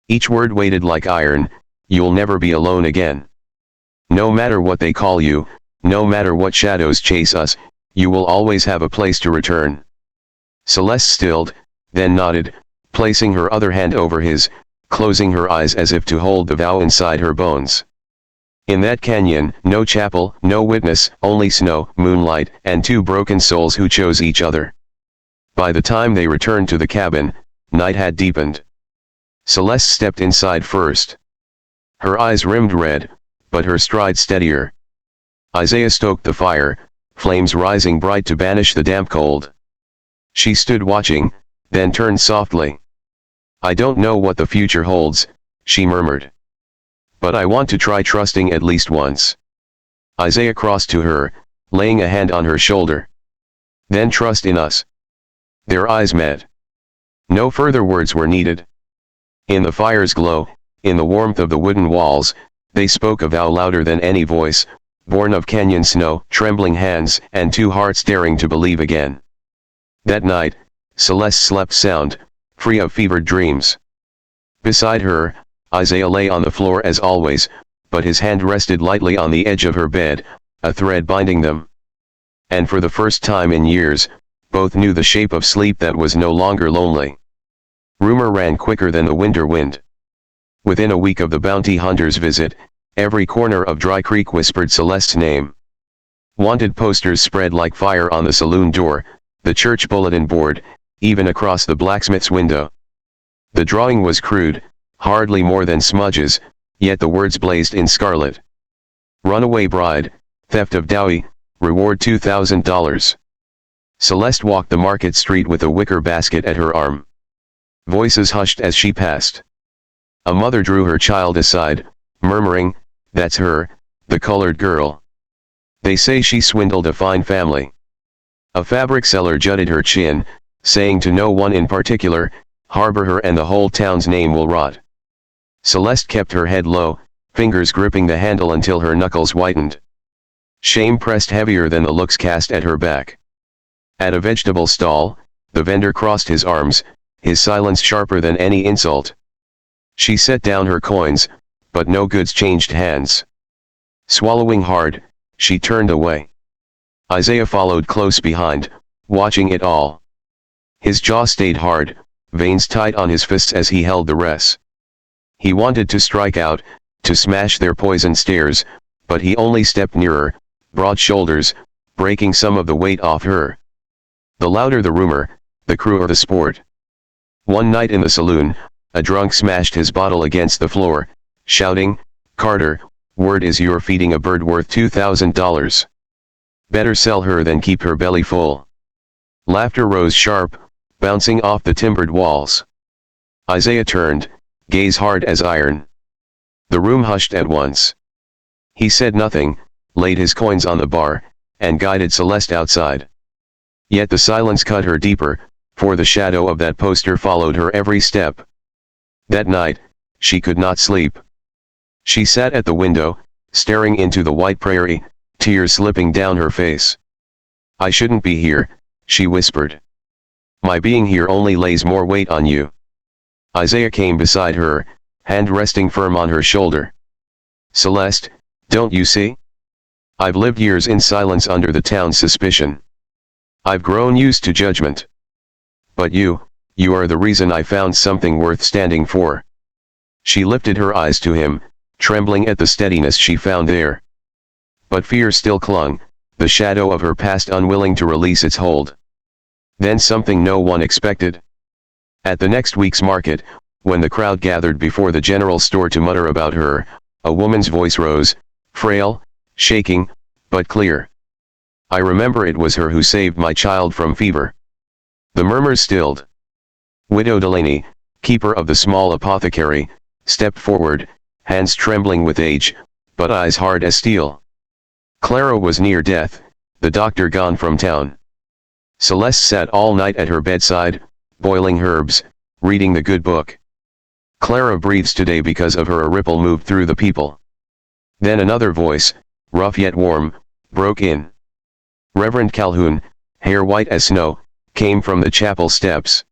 Each word weighted like iron, "you'll never be alone again. No matter what they call you, no matter what shadows chase us, you will always have a place to return." Celeste stilled, then nodded, placing her other hand over his, closing her eyes as if to hold the vow inside her bones. In that canyon, no chapel, no witness, only snow, moonlight, and two broken souls who chose each other. By the time they returned to the cabin, night had deepened. Celeste stepped inside first. Her eyes rimmed red, but her stride steadier. Isaiah stoked the fire, flames rising bright to banish the damp cold. She stood watching, then turned softly. "I don't know what the future holds," she murmured. "But I want to try trusting at least once." Isaiah crossed to her, laying a hand on her shoulder. Then trust in us. Their eyes met. No further words were needed. In the fire's glow, in the warmth of the wooden walls, they spoke a vow louder than any voice, born of canyon snow, trembling hands, and two hearts daring to believe again. That night, Celeste slept sound, free of fevered dreams. Beside her, Isaiah lay on the floor as always, but his hand rested lightly on the edge of her bed, a thread binding them. And for the first time in years, both knew the shape of sleep that was no longer lonely. Rumor ran quicker than the winter wind. Within a week of the bounty hunter's visit, every corner of Dry Creek whispered Celeste's name. Wanted posters spread like fire on the saloon door, the church bulletin board, even across the blacksmith's window. The drawing was crude, hardly more than smudges, yet the words blazed in scarlet. Runaway bride, theft of dowry, reward $2,000. Celeste walked the market street with a wicker basket at her arm. Voices hushed as she passed. A mother drew her child aside, murmuring, "That's her, the colored girl. They say she swindled a fine family." A fabric seller jutted her chin, saying to no one in particular, "Harbor her and the whole town's name will rot." Celeste kept her head low, fingers gripping the handle until her knuckles whitened. Shame pressed heavier than the looks cast at her back. At a vegetable stall, the vendor crossed his arms, his silence sharper than any insult. She set down her coins, but no goods changed hands. Swallowing hard, she turned away. Isaiah followed close behind, watching it all. His jaw stayed hard, veins tight on his fists as he held the rest. He wanted to strike out, to smash their poison stares, but he only stepped nearer, broad shoulders, breaking some of the weight off her. The louder the rumor, the crueler the sport. One night in the saloon, a drunk smashed his bottle against the floor, shouting, "Carter, word is you're feeding a bird worth $2,000. Better sell her than keep her belly full." Laughter rose sharp, bouncing off the timbered walls. Isaiah turned, gaze hard as iron. The room hushed at once. He said nothing, laid his coins on the bar, and guided Celeste outside. Yet the silence cut her deeper, for the shadow of that poster followed her every step. That night, she could not sleep. She sat at the window, staring into the white prairie, tears slipping down her face. "I shouldn't be here," she whispered. "My being here only lays more weight on you." Isaiah came beside her, hand resting firm on her shoulder. "Celeste, don't you see? I've lived years in silence under the town's suspicion. I've grown used to judgment. But you are the reason I found something worth standing for." She lifted her eyes to him, trembling at the steadiness she found there. But fear still clung, the shadow of her past unwilling to release its hold. Then something no one expected. At the next week's market, when the crowd gathered before the general store to mutter about her, a woman's voice rose, frail, shaking, but clear. "I remember it was her who saved my child from fever." The murmurs stilled. Widow Delaney, keeper of the small apothecary, stepped forward, hands trembling with age, but eyes hard as steel. Clara was near death, the doctor gone from town. Celeste sat all night at her bedside, boiling herbs, reading the good book. "Clara breathes today because of her," a ripple moved through the people. Then another voice, rough yet warm, broke in. Reverend Calhoun, hair white as snow, came from the chapel steps.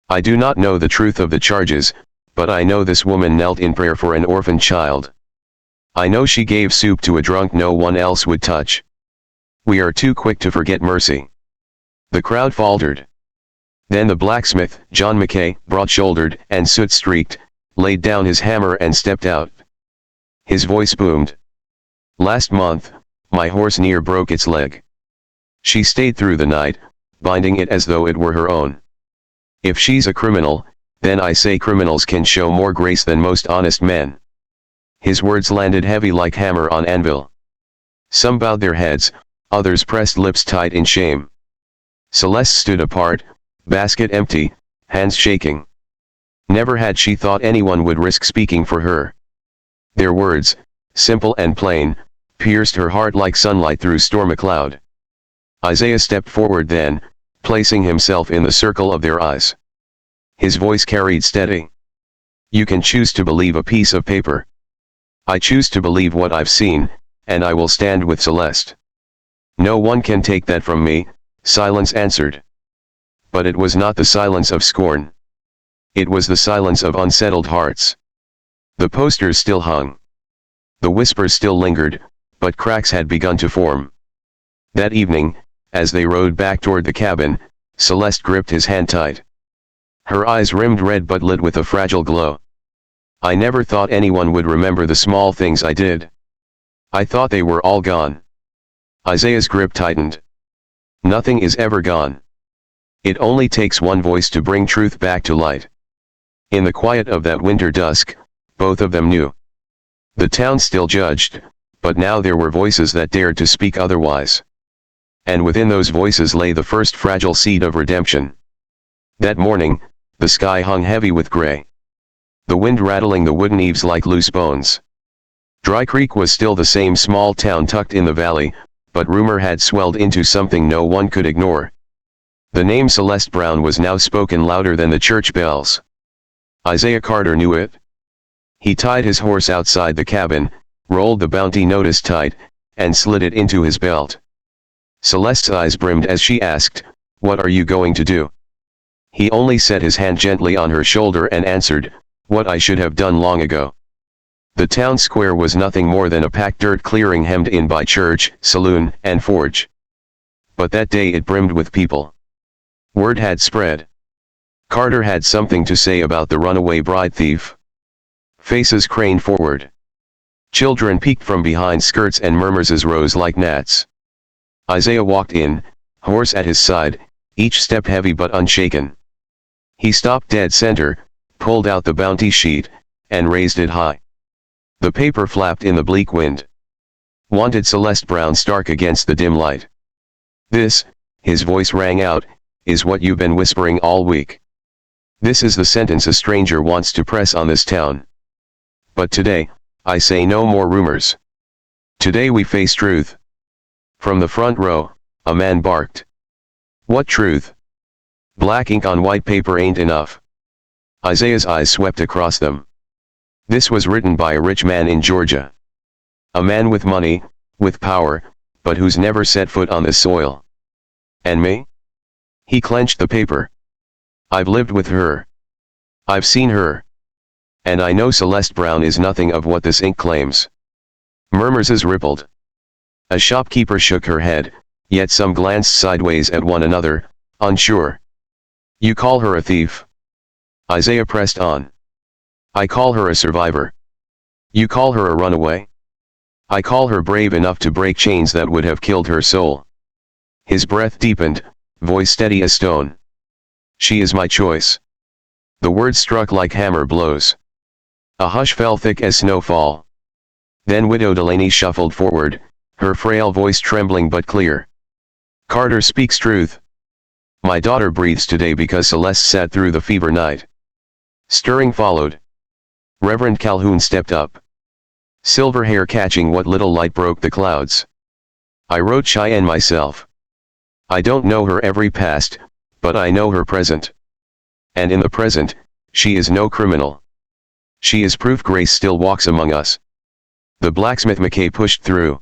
"I do not know the truth of the charges, but I know this woman knelt in prayer for an orphan child. I know she gave soup to a drunk no one else would touch. We are too quick to forget mercy." The crowd faltered. Then the blacksmith, John McKay, broad-shouldered and soot-streaked, laid down his hammer and stepped out. His voice boomed. "Last month, my horse near broke its leg. She stayed through the night, binding it as though it were her own. If she's a criminal, then I say criminals can show more grace than most honest men." His words landed heavy like hammer on anvil. Some bowed their heads, others pressed lips tight in shame. Celeste stood apart, basket empty, hands shaking. Never had she thought anyone would risk speaking for her. Their words, simple and plain, pierced her heart like sunlight through storm cloud. Isaiah stepped forward then, placing himself in the circle of their eyes. His voice carried steady. You can choose to believe a piece of paper. I choose to believe what I've seen, and I will stand with Celeste. No one can take that from me, silence answered. But it was not the silence of scorn. It was the silence of unsettled hearts. The posters still hung. The whispers still lingered, but cracks had begun to form. That evening, as they rode back toward the cabin, Celeste gripped his hand tight. Her eyes rimmed red but lit with a fragile glow. I never thought anyone would remember the small things I did. I thought they were all gone. Isaiah's grip tightened. Nothing is ever gone. It only takes one voice to bring truth back to light. In the quiet of that winter dusk, both of them knew. The town still judged, but now there were voices that dared to speak otherwise. And within those voices lay the first fragile seed of redemption. That morning, the sky hung heavy with gray. The wind rattling the wooden eaves like loose bones. Dry Creek was still the same small town tucked in the valley, but rumor had swelled into something no one could ignore. The name Celeste Brown was now spoken louder than the church bells. Isaiah Carter knew it. He tied his horse outside the cabin, rolled the bounty notice tight, and slid it into his belt. Celeste's eyes brimmed as she asked, "What are you going to do?" He only set his hand gently on her shoulder and answered, "What I should have done long ago." The town square was nothing more than a packed dirt clearing hemmed in by church, saloon, and forge. But that day it brimmed with people. Word had spread. Carter had something to say about the runaway bride thief. Faces craned forward. Children peeked from behind skirts and murmurs rose like gnats. Isaiah walked in, horse at his side, each step heavy but unshaken. He stopped dead center, pulled out the bounty sheet, and raised it high. The paper flapped in the bleak wind. Wanted Celeste Brown stark against the dim light. This, his voice rang out, is what you've been whispering all week. This is the sentence a stranger wants to press on this town. But today, I say no more rumors. Today we face truth. From the front row, a man barked. What truth? Black ink on white paper ain't enough. Isaiah's eyes swept across them. This was written by a rich man in Georgia. A man with money, with power, but who's never set foot on this soil. And me? He clenched the paper. I've lived with her. I've seen her. And I know Celeste Brown is nothing of what this ink claims. Murmurs rippled. A shopkeeper shook her head, yet some glanced sideways at one another, unsure. You call her a thief? Isaiah pressed on. I call her a survivor. You call her a runaway? I call her brave enough to break chains that would have killed her soul. His breath deepened, voice steady as stone. She is my choice. The words struck like hammer blows. A hush fell thick as snowfall. Then Widow Delaney shuffled forward, her frail voice trembling but clear. Carter speaks truth. My daughter breathes today because Celeste sat through the fever night. Stirring followed. Reverend Calhoun stepped up. Silver hair catching what little light broke the clouds. I wrote Cheyenne myself. I don't know her every past, but I know her present. And in the present, she is no criminal. She is proof grace still walks among us. The blacksmith McKay pushed through.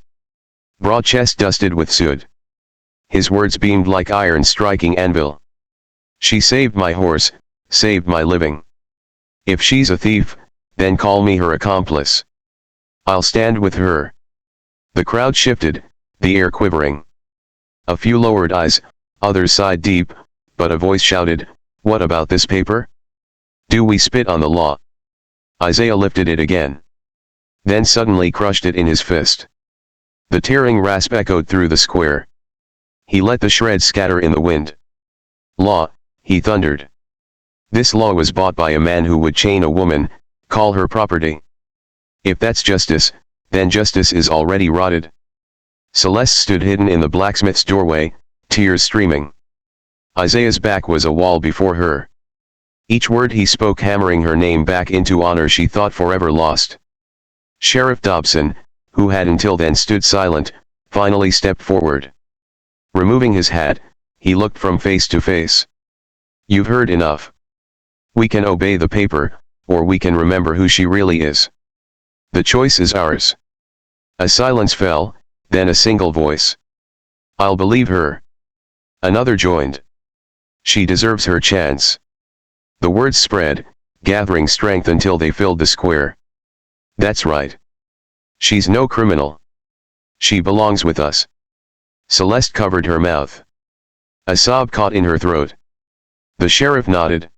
Broad chest dusted with soot. His words beamed like iron striking anvil. She saved my horse, saved my living. If she's a thief, then call me her accomplice. I'll stand with her. The crowd shifted, the air quivering. A few lowered eyes, others sighed deep, but a voice shouted, what about this paper? Do we spit on the law? Isaiah lifted it again. Then suddenly crushed it in his fist. The tearing rasp echoed through the square. He let the shreds scatter in the wind. Law, he thundered. This law was bought by a man who would chain a woman, call her property. If that's justice, then justice is already rotted. Celeste stood hidden in the blacksmith's doorway, tears streaming. Isaiah's back was a wall before her. Each word he spoke hammering her name back into honor she thought forever lost. Sheriff Dobson, who had until then stood silent, finally stepped forward. Removing his hat, he looked from face to face. You've heard enough. We can obey the paper, or we can remember who she really is. The choice is ours. A silence fell, then a single voice. I'll believe her. Another joined. She deserves her chance. The words spread, gathering strength until they filled the square. That's right. She's no criminal. She belongs with us. Celeste covered her mouth. A sob caught in her throat. The sheriff nodded.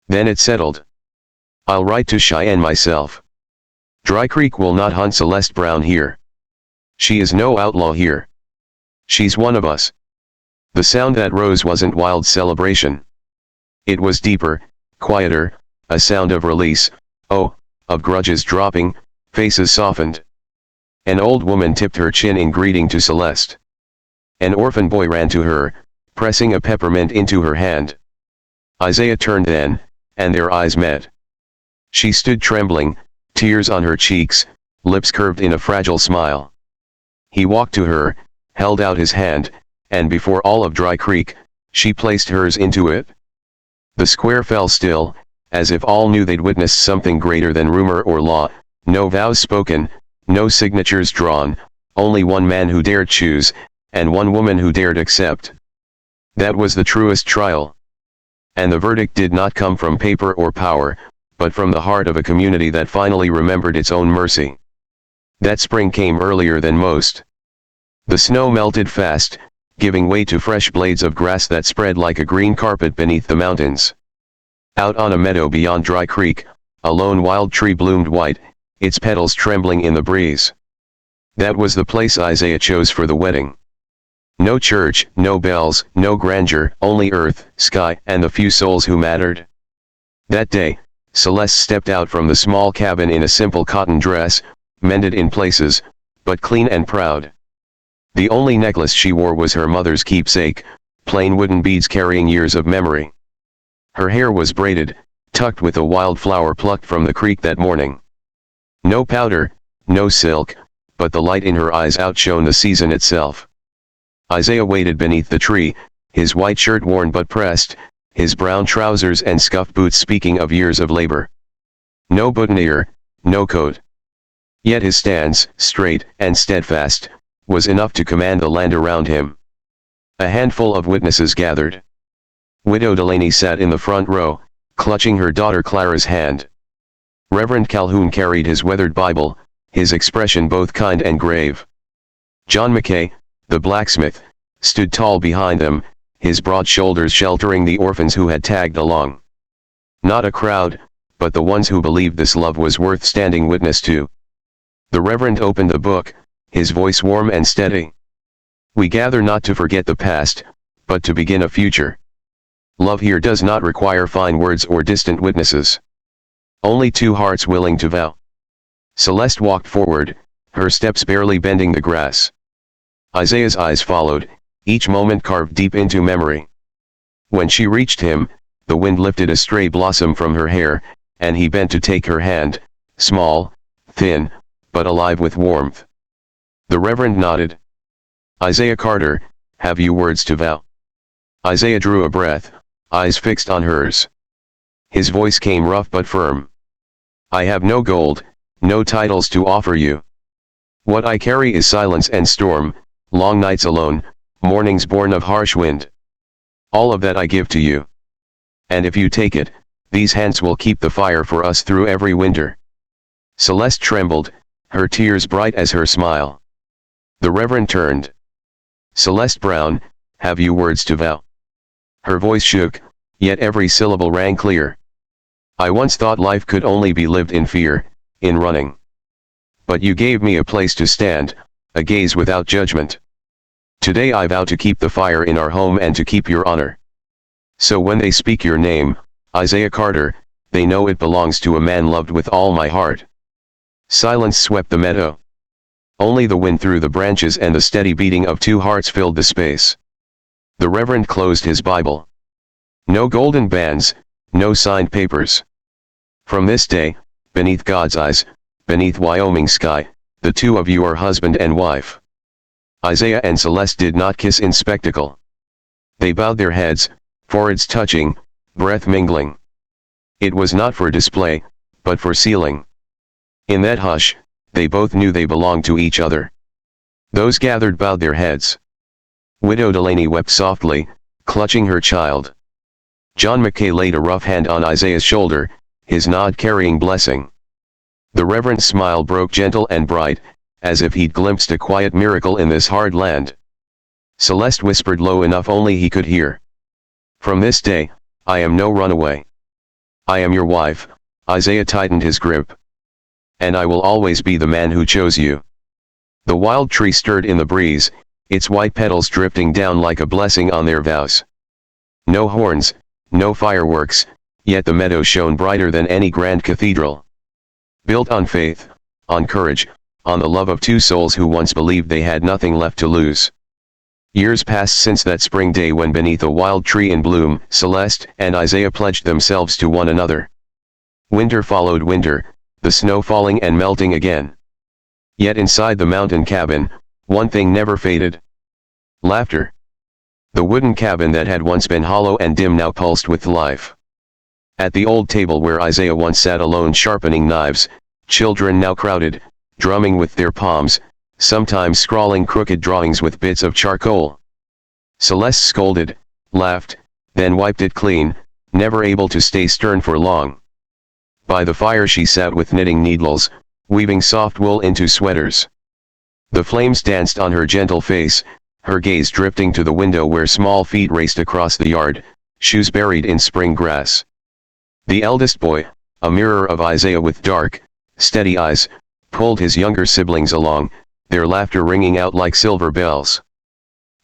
Then it settled. I'll write to Cheyenne myself. Dry Creek will not hunt Celeste Brown here. She is no outlaw here. She's one of us. The sound that rose wasn't wild celebration. It was deeper, quieter, a sound of release, of grudges dropping, faces softened. An old woman tipped her chin in greeting to Celeste. An orphan boy ran to her, pressing a peppermint into her hand. Isaiah turned then, and their eyes met. She stood trembling, tears on her cheeks, lips curved in a fragile smile. He walked to her, held out his hand, and before all of Dry Creek, she placed hers into it. The square fell still, as if all knew they'd witnessed something greater than rumor or law. No vows spoken, no signatures drawn, only one man who dared choose, and one woman who dared accept. That was the truest trial. And the verdict did not come from paper or power, but from the heart of a community that finally remembered its own mercy. That spring came earlier than most. The snow melted fast, giving way to fresh blades of grass that spread like a green carpet beneath the mountains. Out on a meadow beyond Dry Creek, a lone wild tree bloomed white, its petals trembling in the breeze. That was the place Isaiah chose for the wedding. No church, no bells, no grandeur, only earth, sky, and the few souls who mattered. That day, Celeste stepped out from the small cabin in a simple cotton dress, mended in places, but clean and proud. The only necklace she wore was her mother's keepsake, plain wooden beads carrying years of memory. Her hair was braided, tucked with a wild flower plucked from the creek that morning. No powder, no silk, but the light in her eyes outshone the season itself. Isaiah waited beneath the tree, his white shirt worn but pressed, his brown trousers and scuffed boots speaking of years of labor. No boutonniere, no coat. Yet his stance, straight and steadfast, was enough to command the land around him. A handful of witnesses gathered. Widow Delaney sat in the front row, clutching her daughter Clara's hand. Reverend Calhoun carried his weathered Bible, his expression both kind and grave. John McKay, the blacksmith, stood tall behind them, his broad shoulders sheltering the orphans who had tagged along. Not a crowd, but the ones who believed this love was worth standing witness to. The Reverend opened the book, his voice warm and steady. We gather not to forget the past, but to begin a future. Love here does not require fine words or distant witnesses. Only two hearts willing to vow. Celeste walked forward, her steps barely bending the grass. Isaiah's eyes followed, each moment carved deep into memory. When she reached him, the wind lifted a stray blossom from her hair, and he bent to take her hand, small, thin, but alive with warmth. The Reverend nodded. Isaiah Carter, have you words to vow? Isaiah drew a breath, eyes fixed on hers. His voice came rough but firm. I have no gold, no titles to offer you. What I carry is silence and storm, long nights alone, mornings born of harsh wind. All of that I give to you. And if you take it, these hands will keep the fire for us through every winter. Celeste trembled, her tears bright as her smile. The Reverend turned. Celeste Brown, have you words to vow? Her voice shook, yet every syllable rang clear. I once thought life could only be lived in fear, in running. But you gave me a place to stand, a gaze without judgment. Today I vow to keep the fire in our home and to keep your honor. So when they speak your name, Isaiah Carter, they know it belongs to a man loved with all my heart. Silence swept the meadow. Only the wind through the branches and the steady beating of two hearts filled the space. The Reverend closed his Bible. No golden bands, no signed papers. From this day, beneath God's eyes, beneath Wyoming sky, the two of you are husband and wife. Isaiah and Celeste did not kiss in spectacle. They bowed their heads, foreheads touching, breath mingling. It was not for display, but for sealing. In that hush, they both knew they belonged to each other. Those gathered bowed their heads. Widow Delaney wept softly, clutching her child. John Mackay laid a rough hand on Isaiah's shoulder, his nod carrying blessing. The Reverend's smile broke gentle and bright, as if he'd glimpsed a quiet miracle in this hard land. Celeste whispered low enough only he could hear. "From this day, I am no runaway. I am your wife." Isaiah tightened his grip. "And I will always be the man who chose you." The wild tree stirred in the breeze, its white petals drifting down like a blessing on their vows. No horns, no fireworks, yet the meadow shone brighter than any grand cathedral. Built on faith, on courage, on the love of two souls who once believed they had nothing left to lose. Years passed since that spring day when beneath a wild tree in bloom, Celeste and Isaiah pledged themselves to one another. Winter followed winter, the snow falling and melting again. Yet inside the mountain cabin, one thing never faded. Laughter. The wooden cabin that had once been hollow and dim now pulsed with life. At the old table where Isaiah once sat alone sharpening knives, children now crowded, drumming with their palms, sometimes scrawling crooked drawings with bits of charcoal. Celeste scolded, laughed, then wiped it clean, never able to stay stern for long. By the fire she sat with knitting needles, weaving soft wool into sweaters. The flames danced on her gentle face, her gaze drifting to the window where small feet raced across the yard, shoes buried in spring grass. The eldest boy, a mirror of Isaiah with dark, steady eyes, pulled his younger siblings along, their laughter ringing out like silver bells.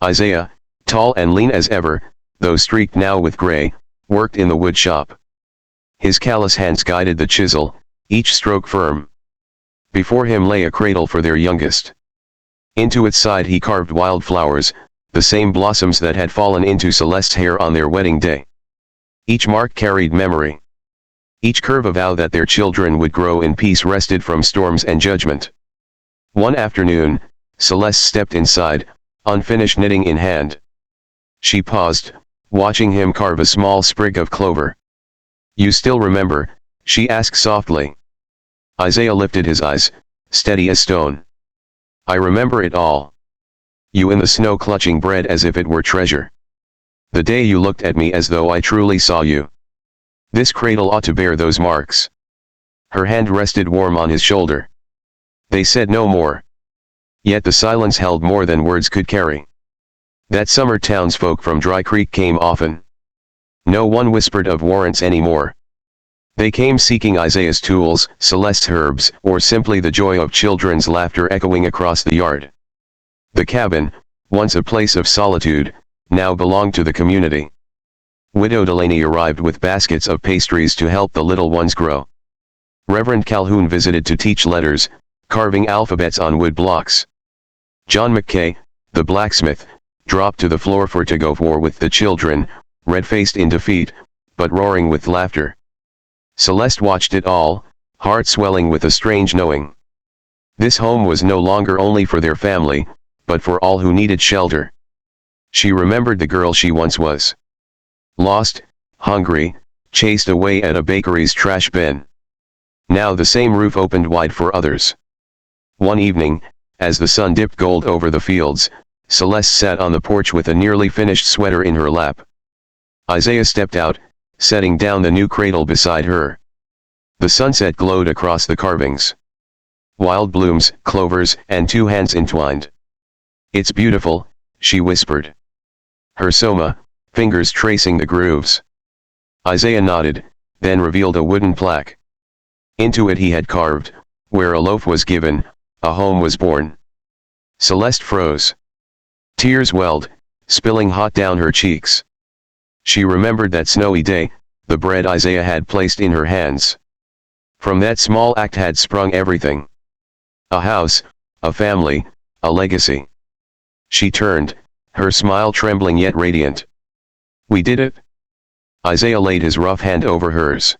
Isaiah, tall and lean as ever, though streaked now with gray, worked in the wood shop. His callous hands guided the chisel, each stroke firm. Before him lay a cradle for their youngest. Into its side he carved wild flowers, the same blossoms that had fallen into Celeste's hair on their wedding day. Each mark carried memory. Each curve a vow that their children would grow in peace wrested from storms and judgment. One afternoon, Celeste stepped inside, unfinished knitting in hand. She paused, watching him carve a small sprig of clover. "You still remember?" she asked softly. Isaiah lifted his eyes, steady as stone. "I remember it all. You in the snow clutching bread as if it were treasure. The day you looked at me as though I truly saw you. This cradle ought to bear those marks." Her hand rested warm on his shoulder. They said no more. Yet the silence held more than words could carry. That summer townsfolk from Dry Creek came often. No one whispered of warrants anymore. They came seeking Isaiah's tools, Celeste's herbs, or simply the joy of children's laughter echoing across the yard. The cabin, once a place of solitude, now belonged to the community. Widow Delaney arrived with baskets of pastries to help the little ones grow. Reverend Calhoun visited to teach letters, carving alphabets on wood blocks. John Mackay, the blacksmith, dropped to the floor for tug-of-war with the children, red-faced in defeat, but roaring with laughter. Celeste watched it all, heart swelling with a strange knowing. This home was no longer only for their family, but for all who needed shelter. She remembered the girl she once was. Lost, hungry, chased away at a bakery's trash bin. Now the same roof opened wide for others. One evening, as the sun dipped gold over the fields, Celeste sat on the porch with a nearly finished sweater in her lap. Isaiah stepped out, setting down the new cradle beside her. The sunset glowed across the carvings. Wild blooms, clovers, and two hands entwined. "It's beautiful," she whispered. Her soma, fingers tracing the grooves. Isaiah nodded, then revealed a wooden plaque. Into it he had carved, "Where a loaf was given, a home was born." Celeste froze. Tears welled, spilling hot down her cheeks. She remembered that snowy day, the bread Isaiah had placed in her hands. From that small act had sprung everything. A house, a family, a legacy. She turned, her smile trembling yet radiant. "We did it?" Isaiah laid his rough hand over hers.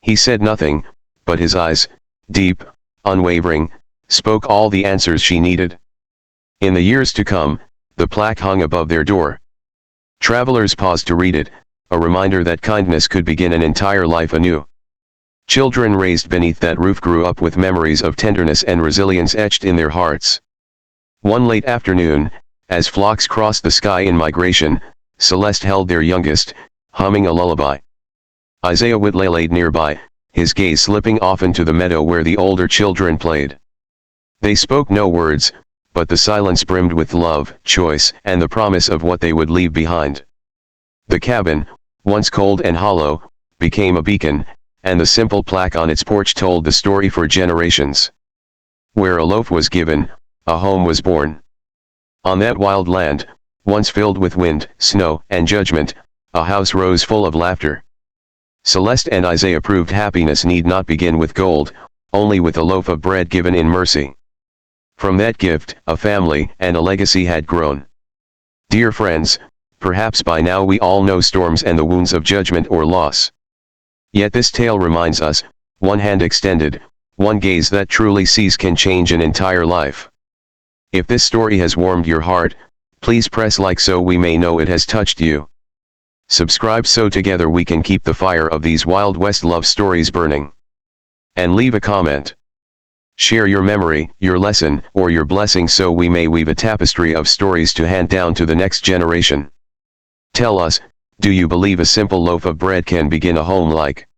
He said nothing, but his eyes, deep, unwavering, spoke all the answers she needed. In the years to come, the plaque hung above their door. Travelers paused to read it, a reminder that kindness could begin an entire life anew. Children raised beneath that roof grew up with memories of tenderness and resilience etched in their hearts. One late afternoon, as flocks crossed the sky in migration, Celeste held their youngest, humming a lullaby. Isaiah Whitley laid nearby, his gaze slipping off into the meadow where the older children played. They spoke no words, but the silence brimmed with love, choice, and the promise of what they would leave behind. The cabin, once cold and hollow, became a beacon, and the simple plaque on its porch told the story for generations. Where a loaf was given, a home was born. On that wild land, once filled with wind, snow, and judgment, a house rose full of laughter. Celeste and Isaiah proved happiness need not begin with gold, only with a loaf of bread given in mercy. From that gift, a family and a legacy had grown. Dear friends, perhaps by now we all know storms and the wounds of judgment or loss. Yet this tale reminds us, one hand extended, one gaze that truly sees can change an entire life. If this story has warmed your heart, please press like so we may know it has touched you. Subscribe so together we can keep the fire of these Wild West love stories burning. And leave a comment. Share your memory, your lesson, or your blessing so we may weave a tapestry of stories to hand down to the next generation. Tell us, do you believe a simple loaf of bread can begin a home like